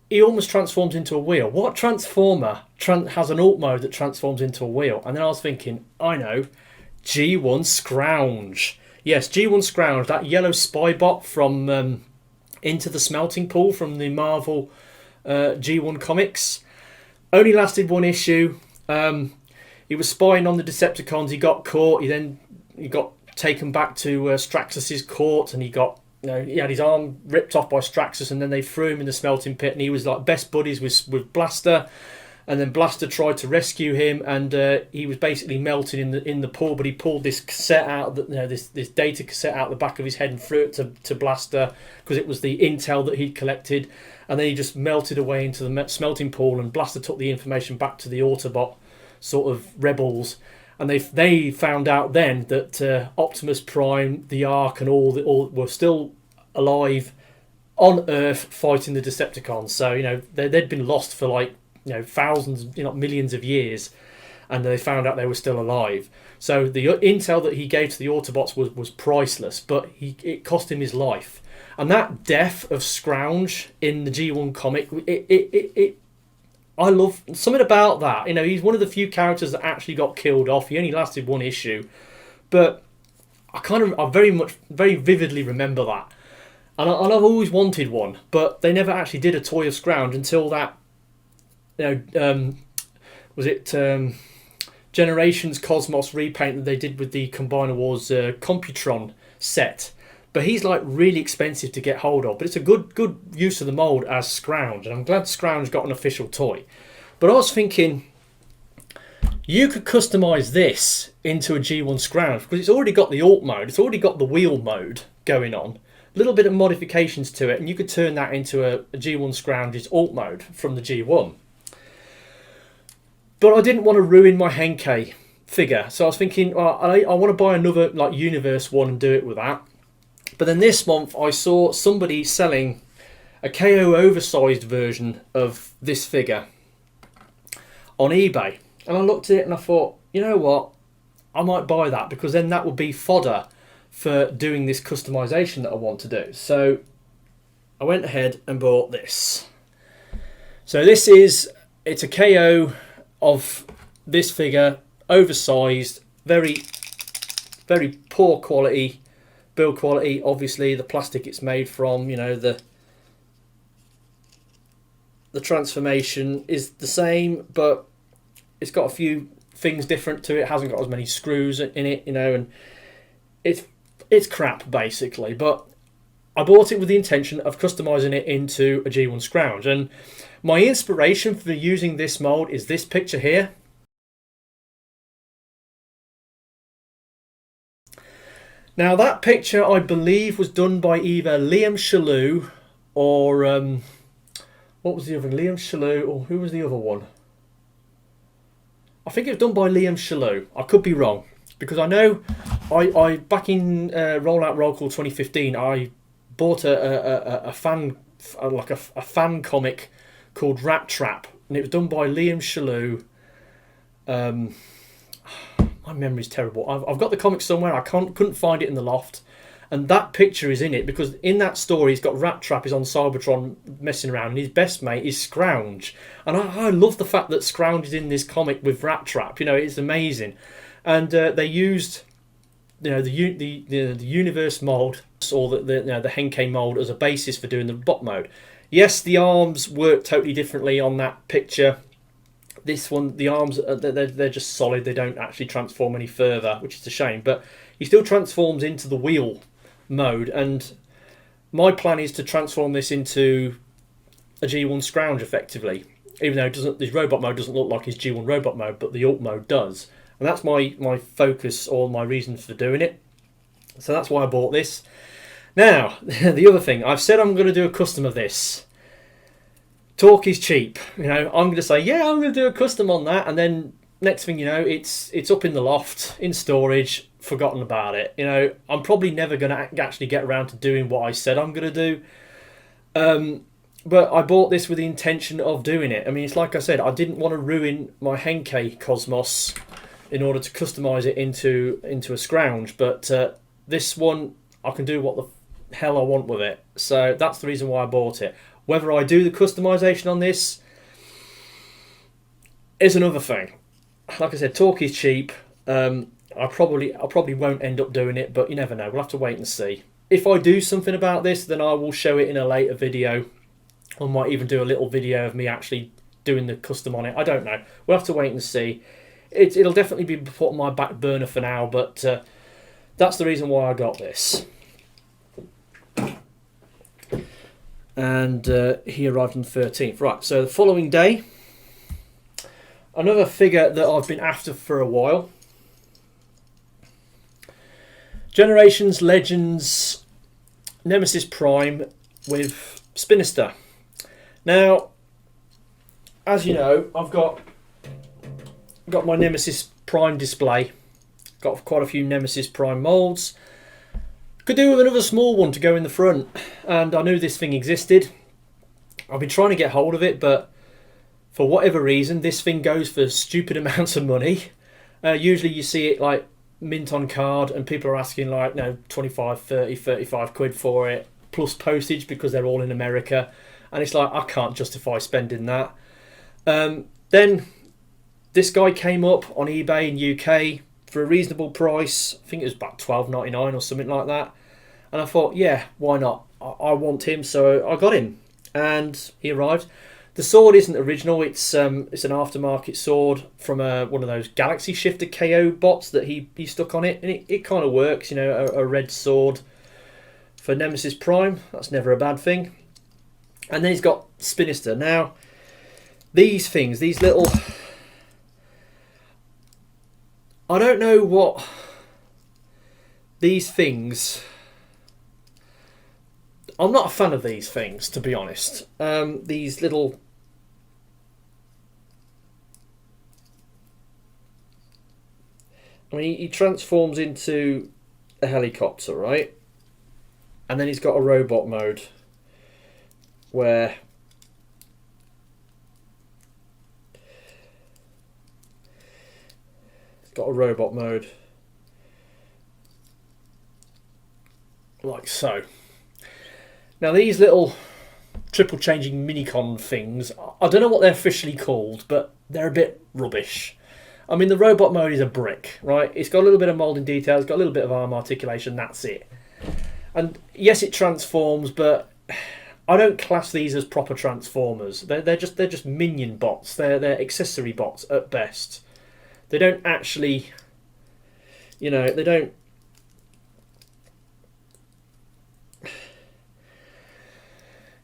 he almost transforms into a wheel. What transformer has an alt mode that transforms into a wheel? And then I was thinking, I know, G1 Scrounge. Yes, G1 Scrounge, that yellow spy bot from Into the Smelting Pool from the Marvel G1 comics. Only lasted one issue. He was spying on the Decepticons. He got caught. He got taken back to Straxus's court, and he had his arm ripped off by Straxus, and then they threw him in the smelting pit. And he was like best buddies with Blaster, and then Blaster tried to rescue him, and he was basically melted in the pool. But he pulled this cassette out, this data cassette out the back of his head and threw it to Blaster because it was the intel that he'd collected. And then he just melted away into the smelting pool, and Blaster took the information back to the Autobot sort of rebels, and they found out then that Optimus Prime, the Ark, and all were still alive on Earth fighting the Decepticons. So you know they'd been lost for like thousands, millions of years, and they found out they were still alive. So the intel that he gave to the Autobots was priceless, but it cost him his life. And that death of Scrounge in the G1 comic, I love something about that. He's one of the few characters that actually got killed off. He only lasted one issue, but I very vividly remember that. And I've always wanted one, but they never actually did a toy of Scrounge until that. Was it Generations Cosmos repaint that they did with the Combiner Wars Computron set? But he's like really expensive to get hold of. But it's a good use of the mould as Scrounge. And I'm glad Scrounge got an official toy. But I was thinking, you could customise this into a G1 Scrounge because it's already got the alt mode. It's already got the wheel mode going on. A little bit of modifications to it. And you could turn that into a G1 Scrounge's alt mode from the G1. But I didn't want to ruin my Henkei figure. So I was thinking, I want to buy another like Universe one and do it with that. But then this month I saw somebody selling a KO oversized version of this figure on eBay. And I looked at it and I thought, you know what? I might buy that because then that would be fodder for doing this customization that I want to do. So I went ahead and bought this. So it's a KO of this figure, oversized, very, very poor quality. Build quality, obviously the plastic it's made from, the transformation is the same, but It's got a few things different to it. It hasn't got as many screws in it, you know, and it's crap basically. But I bought it with the intention of customizing it into a G1 Scrounge, and my inspiration for using this mold is this picture here. Now that picture, I believe, was done by either Liam Shalhoub or what was the other one? Liam Shalhoub, or who was the other one? I think it was done by Liam Shalhoub. I could be wrong, because I know I back in Rollout Roll Call 2015, I bought a fan fan comic called Rat Trap, and it was done by Liam Shalhoub. My memory's terrible. I've got the comic somewhere. I couldn't find it in the loft, and that picture is in it because in that story he's got Rat Trap is on Cybertron messing around, and his best mate is Scrounge, and I love the fact that Scrounge is in this comic with Rat Trap. You know, it's amazing, and they used, you know, the universe mold or the Henkei mold as a basis for doing the bot mode. Yes, the arms work totally differently on that picture. This one, the arms, they're just solid. They don't actually transform any further, which is a shame. But he still transforms into the wheel mode. And my plan is to transform this into a G1 Scrounge, effectively. Even though his robot mode doesn't look like his G1 robot mode, but the alt mode does. And that's my focus or my reason for doing it. So that's why I bought this. Now, the other thing, I've said I'm going to do a custom of this. Talk is cheap, you know. I'm going to say, yeah, I'm going to do a custom on that, and then next thing you know, it's up in the loft in storage, forgotten about it. You know, I'm probably never going to actually get around to doing what I said I'm going to do. But I bought this with the intention of doing it. I mean, it's like I said, I didn't want to ruin my Henkei Cosmos in order to customize it into a Scrounge, but this one I can do what the hell I want with it. So that's the reason why I bought it. Whether I do the customization on this is another thing. Like I said, talk is cheap. I probably won't end up doing it, but you never know. We'll have to wait and see. If I do something about this, then I will show it in a later video. I might even do a little video of me actually doing the custom on it. I don't know. We'll have to wait and see. It'll definitely be put on my back burner for now, but that's the reason why I got this. And he arrived on the 13th. Right, so the following day, another figure that I've been after for a while. Generations Legends Nemesis Prime with Spinister. Now, as you know, I've got my Nemesis Prime display. Got quite a few Nemesis Prime molds. Could do with another small one to go in the front, and I knew this thing existed. I've been trying to get hold of it, but for whatever reason, this thing goes for stupid amounts of money. Usually you see it like mint on card, and people are asking like, no, 25, 30, 35 quid for it, plus postage because they're all in America. And it's like, I can't justify spending that. Then this guy came up on eBay in UK for a reasonable price. I think it was about $12.99 or something like that. And I thought, yeah, why not? I want him, so I got him. And he arrived. The sword isn't original. It's an aftermarket sword from one of those Galaxy Shifter KO bots that he stuck on it. And it kind of works, you know, a red sword for Nemesis Prime. That's never a bad thing. And then he's got Spinister. Now, these things, these little... I don't know what these things... I'm not a fan of these things, to be honest. These little... I mean, he transforms into a helicopter, right? And then he's got a robot mode where... got a robot mode like so. Now these little triple changing Minicon things, I don't know what they're officially called, but they're a bit rubbish. I mean, the robot mode is a brick, right? It's got a little bit of moulding detail, it's got a little bit of arm articulation, that's it. And yes, it transforms, but I don't class these as proper Transformers. They're just minion bots. They're accessory bots at best. They don't actually, you know, they don't.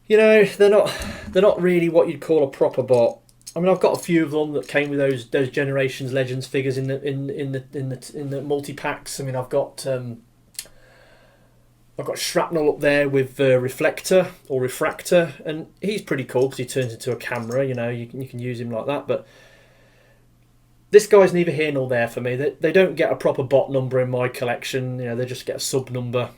You know, they're not really what you'd call a proper bot. I mean, I've got a few of them that came with those Generations Legends figures in the multi packs. I mean, I've got Shrapnel up there with Reflector or Refractor, and he's pretty cool because he turns into a camera. You know, you can use him like that. But this guy's neither here nor there for me. They don't get a proper bot number in my collection. You know, they just get a sub number.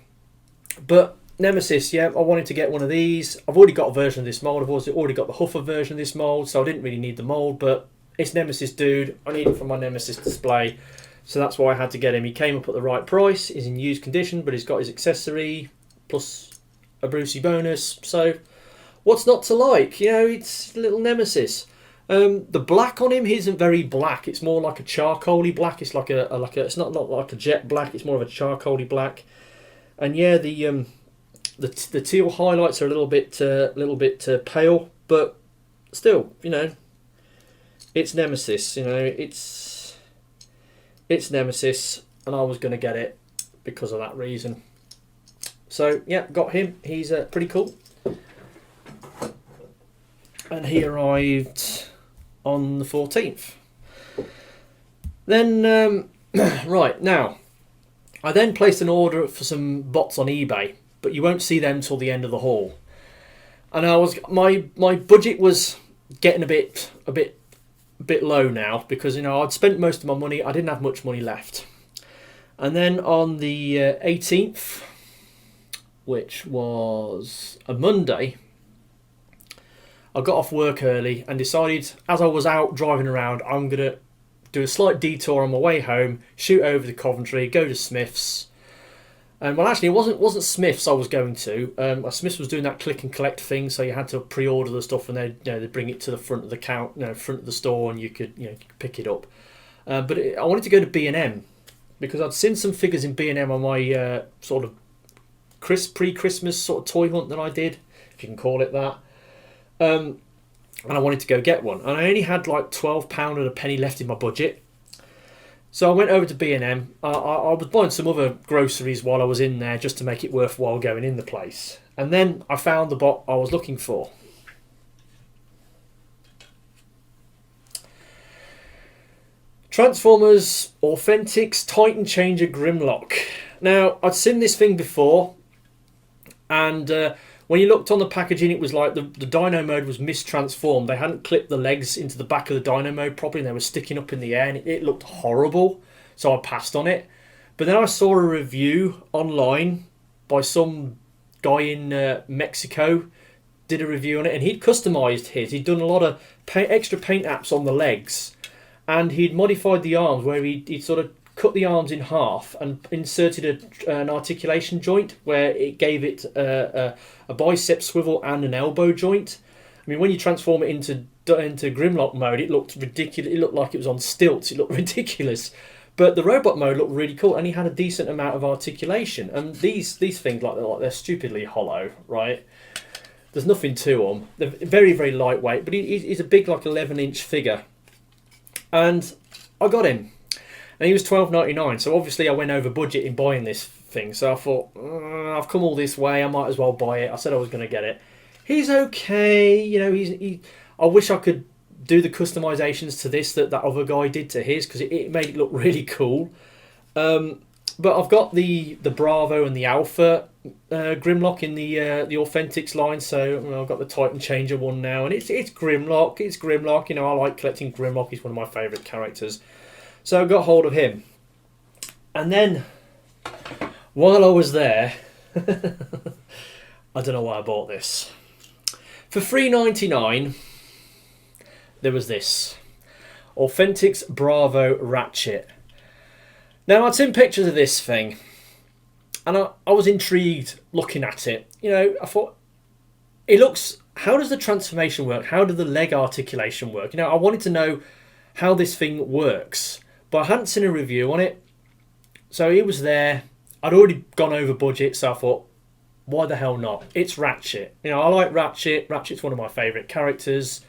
But Nemesis, yeah, I wanted to get one of these. I've already got a version of this mould. I've also already got the Huffer version of this mould, so I didn't really need the mould, but it's Nemesis, dude. I need it for my Nemesis display, so that's why I had to get him. He came up at the right price. He's in used condition, but he's got his accessory, plus a Brucey bonus, so what's not to like? You know, it's a little Nemesis. The black on him isn't very black. It's more like a charcoaly black. It's like it's not like a jet black. It's more of a charcoaly black. And yeah, the teal highlights are a little bit pale, but still, you know, it's Nemesis. You know, it's Nemesis, and I was going to get it because of that reason. So yeah, got him. He's pretty cool, and he arrived on the 14th. Then right now, I then placed an order for some bots on eBay, but you won't see them till the end of the haul. And my budget was getting a bit low now, because, you know, I'd spent most of my money. I didn't have much money left. And then on the 18th, which was a Monday, I got off work early and decided, as I was out driving around, I'm gonna do a slight detour on my way home, shoot over to Coventry, go to Smith's. Well, actually, it wasn't Smith's I was going to. Smith's was doing that click and collect thing, so you had to pre-order the stuff, and they'd bring it to the front of the front of the store, and you could pick it up. But I wanted to go to B&M because I'd seen some figures in B&M on my sort of pre-Christmas sort of toy hunt that I did, if you can call it that. And I wanted to go get one, and I only had like £12 and a penny left in my budget. So I went over to B&M. I was buying some other groceries while I was in there just to make it worthwhile going in the place. And then I found the bot I was looking for. Transformers Authentics Titan Changer Grimlock. Now, I'd seen this thing before, and when you looked on the packaging, it was like the dyno mode was mistransformed. They hadn't clipped the legs into the back of the dyno mode properly, and they were sticking up in the air, and it looked horrible, so I passed on it. But then I saw a review online by some guy in Mexico, did a review on it, and he'd customised his. He'd done a lot of extra paint apps on the legs, and he'd modified the arms where he'd sort of cut the arms in half and inserted an articulation joint where it gave it a bicep swivel and an elbow joint. I mean, when you transform it into Grimlock mode, it looked ridiculous. It looked like it was on stilts. It looked ridiculous. But the robot mode looked really cool, and he had a decent amount of articulation. And these things, they're stupidly hollow, right? There's nothing to them. They're very, very lightweight, but he's a big, like 11-inch figure. And I got him. And he was $12.99, so obviously I went over budget in buying this thing. So I thought, I've come all this way, I might as well buy it. I said I was going to get it. He's okay, you know. I wish I could do the customizations to this that other guy did to his, because it made it look really cool. But I've got the Bravo and the Alpha Grimlock in the Authentics line, so I've got the Titan Changer one now, and it's Grimlock. It's Grimlock. You know, I like collecting Grimlock. He's one of my favourite characters. So I got hold of him. And then, while I was there, I don't know why I bought this. For $3.99, there was this. Authentics Bravo Ratchet. Now, I'd seen pictures of this thing, and I was intrigued looking at it. You know, I thought, it looks... How does the transformation work? How does the leg articulation work? You know, I wanted to know how this thing works, but I hadn't seen a review on it. So it was there. I'd already gone over budget, so I thought, Why the hell not? It's Ratchet. You know, I like Ratchet. Ratchet's one of my favourite characters.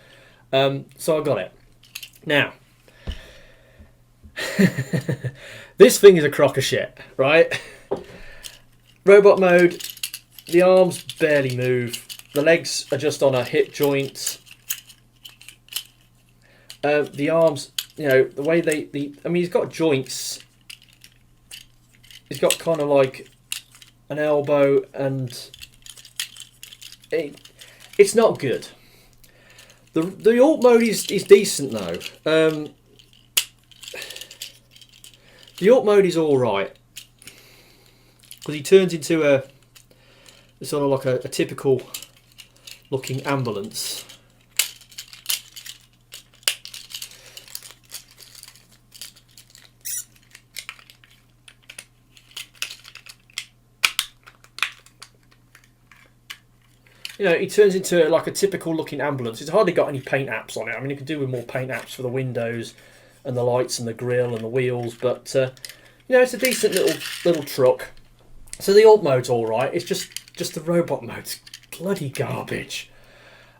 So I got it. Now, this thing is a crock of shit, right? Robot mode, the arms barely move. The legs are just on a hip joint. The arms, you know, the way I mean, he's got joints. He's got kind of an elbow, and it's not good. The alt mode is decent though. The alt mode is all right because he turns into a sort of a typical looking ambulance. You know, he turns into a typical looking ambulance. It's hardly got any paint apps on it. I mean, you could do with more paint apps for the windows and the lights and the grille and the wheels, but you know, it's a decent little truck. So the alt mode's all right. It's just the robot mode's bloody garbage.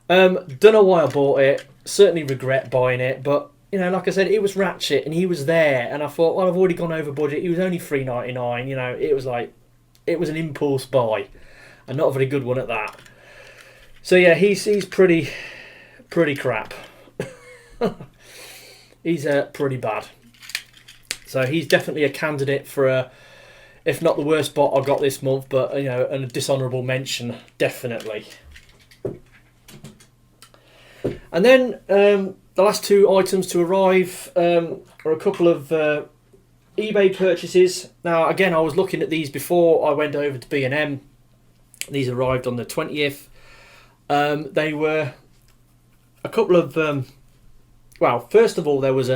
Don't know why I bought it. Certainly regret buying it, but you know, like I said, it was Ratchet and he was there, and I thought, well, I've already gone over budget. He was only $3.99. You know, it was an impulse buy, and not a very good one at that. So yeah, he's pretty crap. He's pretty bad. So he's definitely a candidate for if not the worst bot I got this month, but you know, a dishonourable mention, definitely. And then the last two items to arrive are a couple of eBay purchases. Now again, I was looking at these before I went over to B&M. These arrived on the 20th. They were a couple of well, first of all, there was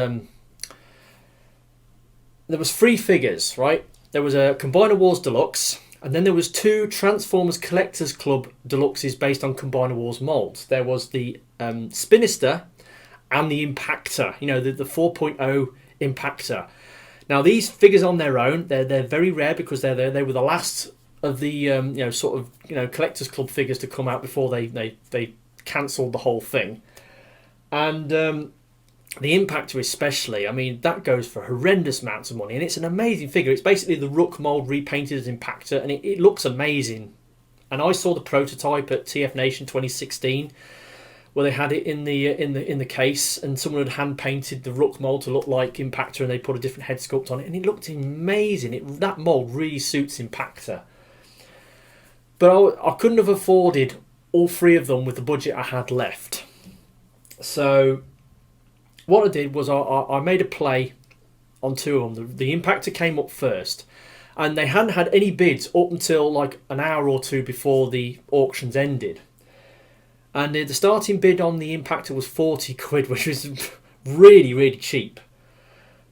3 figures, right? There was a Combiner Wars Deluxe, and then there was 2 Transformers Collectors Club Deluxes based on Combiner Wars molds. There was the Spinister and the Impactor, you know, the 4.0 Impactor. Now these figures on their own, they're very rare because they were the last of the you know, sort of, you know, Collectors Club figures to come out before they cancelled the whole thing. And the Impactor especially, I mean, that goes for horrendous amounts of money, and it's an amazing figure. It's basically the Rook mold repainted as Impactor, and it looks amazing. And I saw the prototype at TF Nation 2016, where they had it in the case, and someone had hand painted the Rook mold to look like Impactor, and they put a different head sculpt on it, and it looked amazing. That mold really suits Impactor. But I couldn't have afforded all 3 of them with the budget I had left. So what I did was I made a play on 2 of them. The Impactor came up first, and they hadn't had any bids up until an hour or 2 before the auctions ended. And the starting bid on the Impactor was 40 quid, which was really, really cheap.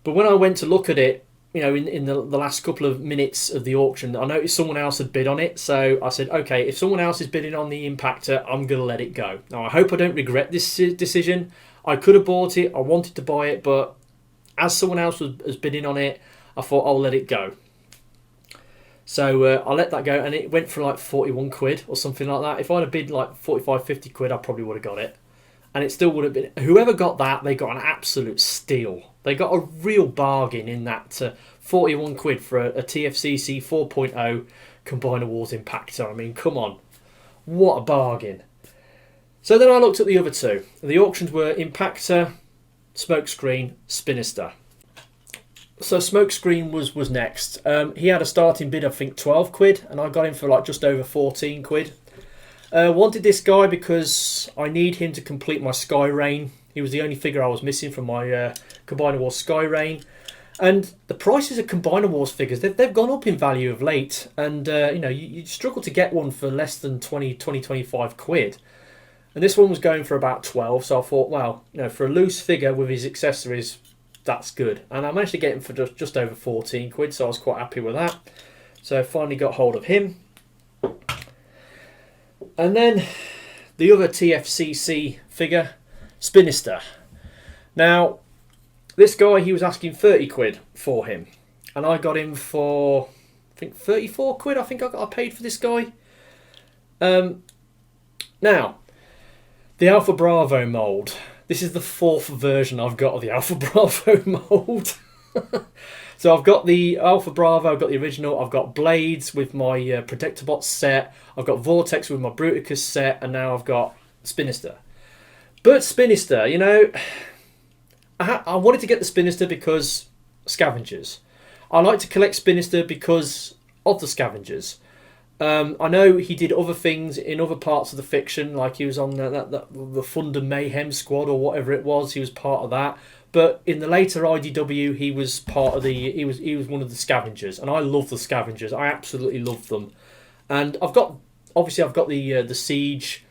But when I went to look at it, you know, in the last couple of minutes of the auction, I noticed someone else had bid on it. So I said, okay, if someone else is bidding on the Impactor, I'm going to let it go. Now, I hope I don't regret this decision. I could have bought it. I wanted to buy it. But as someone else was bidding on it, I thought I'll let it go. So I let that go, and it went for 41 quid or something like that. If I'd have bid 45, 50 quid, I probably would have got it. And it still would have been... Whoever got that, they got an absolute steal. They got a real bargain in that 41 quid for a TFCC 4.0 Combiner Wars Impactor. I mean, come on. What a bargain. So then I looked at the other 2. The auctions were Impactor, Smokescreen, Spinister. So Smokescreen was next. He had a starting bid, I think, 12 quid, and I got him for just over 14 quid. Wanted this guy because I need him to complete my Sky Rain. He was the only figure I was missing from my Combiner Wars Sky Rain. And the prices of Combiner Wars figures, they've gone up in value of late. And, you know, you struggle to get one for less than 25 quid. And this one was going for about 12. So I thought, well, you know, for a loose figure with his accessories, that's good. And I managed to get him for just over 14 quid. So I was quite happy with that. So I finally got hold of him. And then the other TFCC figure, Spinister. Now, this guy, he was asking 30 quid for him. And I got him for, I think, 34 quid. I think I paid for this guy. Now, the Alpha Bravo mould. This is the 4th version I've got of the Alpha Bravo mould. So I've got the Alpha Bravo, I've got the original, I've got Blades with my Protectobots set, I've got Vortex with my Bruticus set, and now I've got Spinister. But Spinister, you know, I wanted to get the Spinister because scavengers. I like to collect Spinister because of the scavengers. I know he did other things in other parts of the fiction, like he was on the Thunder Mayhem squad or whatever it was. He was part of that. But in the later IDW, he was part of the. He was one of the scavengers, and I love the scavengers. I absolutely love them. And I've got the Siege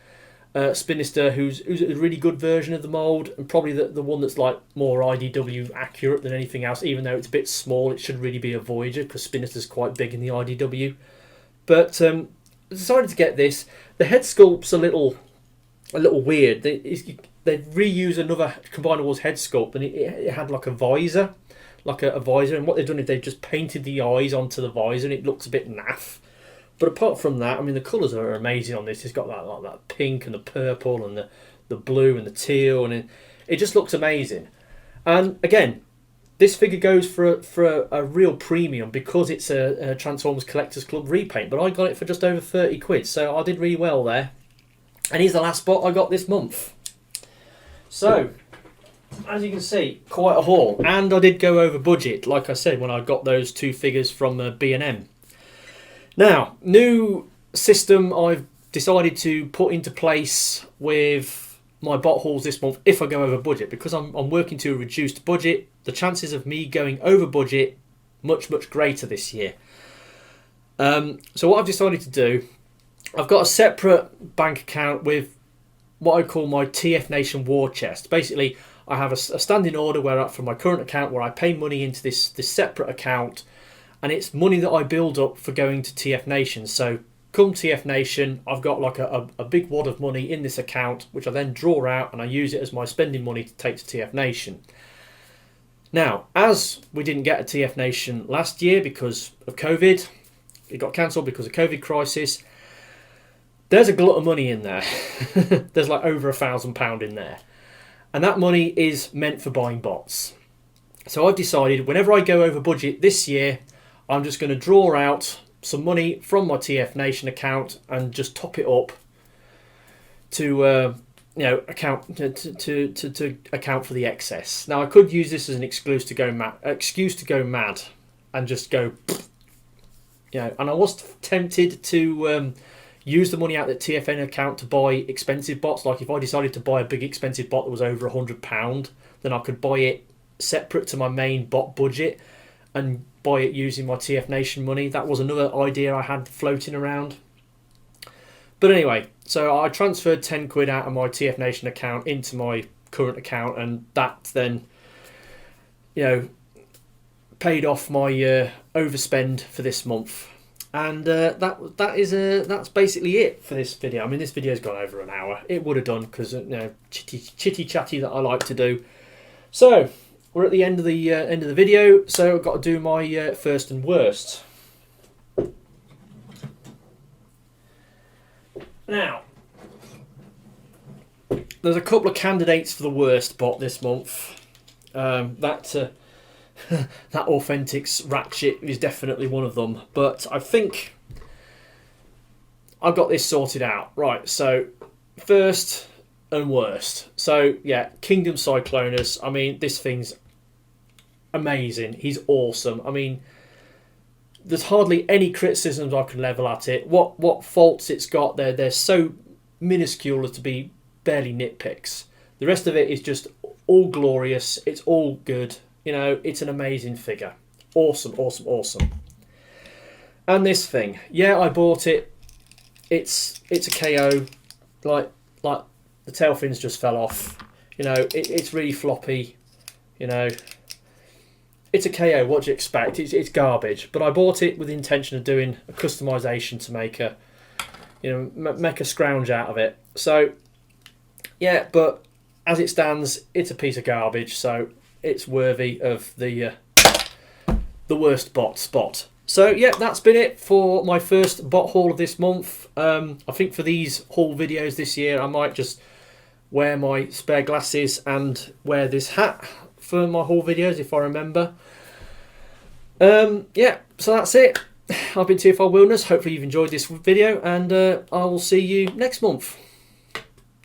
Spinister, who's a really good version of the mould, and probably the one that's like more IDW accurate than anything else. Even though it's a bit small, it should really be a Voyager because Spinister's quite big in the IDW. But I decided to get this. The head sculpt's a little weird. They reuse another Combiner Wars head sculpt, and it had like a visor, and what they've done is they've just painted the eyes onto the visor, and it looks a bit naff. But apart from that, I mean, the colours are amazing on this. It's got that pink and the purple and the blue and the teal, and it just looks amazing. And again, this figure goes for a real premium because it's a Transformers Collectors Club repaint, but I got it for just over 30 quid, so I did really well there. And he's the last spot I got this month. So, as you can see, quite a haul. And I did go over budget, like I said, when I got those 2 figures from B&M. Now, new system I've decided to put into place with my bot hauls this month if I go over budget, because I'm working to a reduced budget. The chances of me going over budget much greater this year. So what I've decided to do, I've got a separate bank account with what I call my TF Nation war chest. Basically, I have a standing order from my current account where I pay money into this separate account, and it's money that I build up for going to TF Nation. So come TF Nation, I've got like a big wad of money in this account, which I then draw out and I use it as my spending money to take to TF Nation. Now, as we didn't get a TF Nation last year because of COVID, it got cancelled because of COVID crisis, there's a glut of money in there. There's like over £1,000 in there. And that money is meant for buying bots. So I've decided whenever I go over budget this year, I'm just going to draw out some money from my TF Nation account and just top it up to account to account for the excess. Now I could use this as an excuse to go mad and just go, and I was tempted to use the money out of the TFN account to buy expensive bots. Like if I decided to buy a big expensive bot that was over £100, then I could buy it separate to my main bot budget and buy it using my TF Nation money. That was another idea I had floating around. But anyway, so I transferred 10 quid out of my TF Nation account into my current account, and that then, paid off my overspend for this month. And that's basically it for this video. I mean, this video's gone over an hour. It would have done because chitty chatty that I like to do. So we're at the end of the video. So I've got to do my first and worst. Now, there's a couple of candidates for the worst bot this month. That Authentics Ratchet is definitely one of them, but I think I've got this sorted out. Right, so first and worst. So yeah, Kingdom Cyclonus. I mean, this thing's amazing. He's awesome. I mean, there's hardly any criticisms I can level at it. What faults it's got, they're so minuscule as to be barely nitpicks. The rest of it is just all glorious. It's all good. It's an amazing figure. Awesome, awesome, awesome. And this thing, yeah, I bought it. It's a KO. Like the tail fins just fell off. It's really floppy. It's a KO. What do you expect? It's garbage. But I bought it with the intention of doing a customization to make a scrounge out of it. So yeah, but as it stands, it's a piece of garbage. So it's worthy of the worst bot spot. So yeah, that's been it for my first bot haul of this month. I think for these haul videos this year, I might just wear my spare glasses and wear this hat for my haul videos if I remember. Yeah, so that's it. I've been TFR Wilderness. Hopefully you've enjoyed this video, and I will see you next month.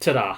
Ta-da!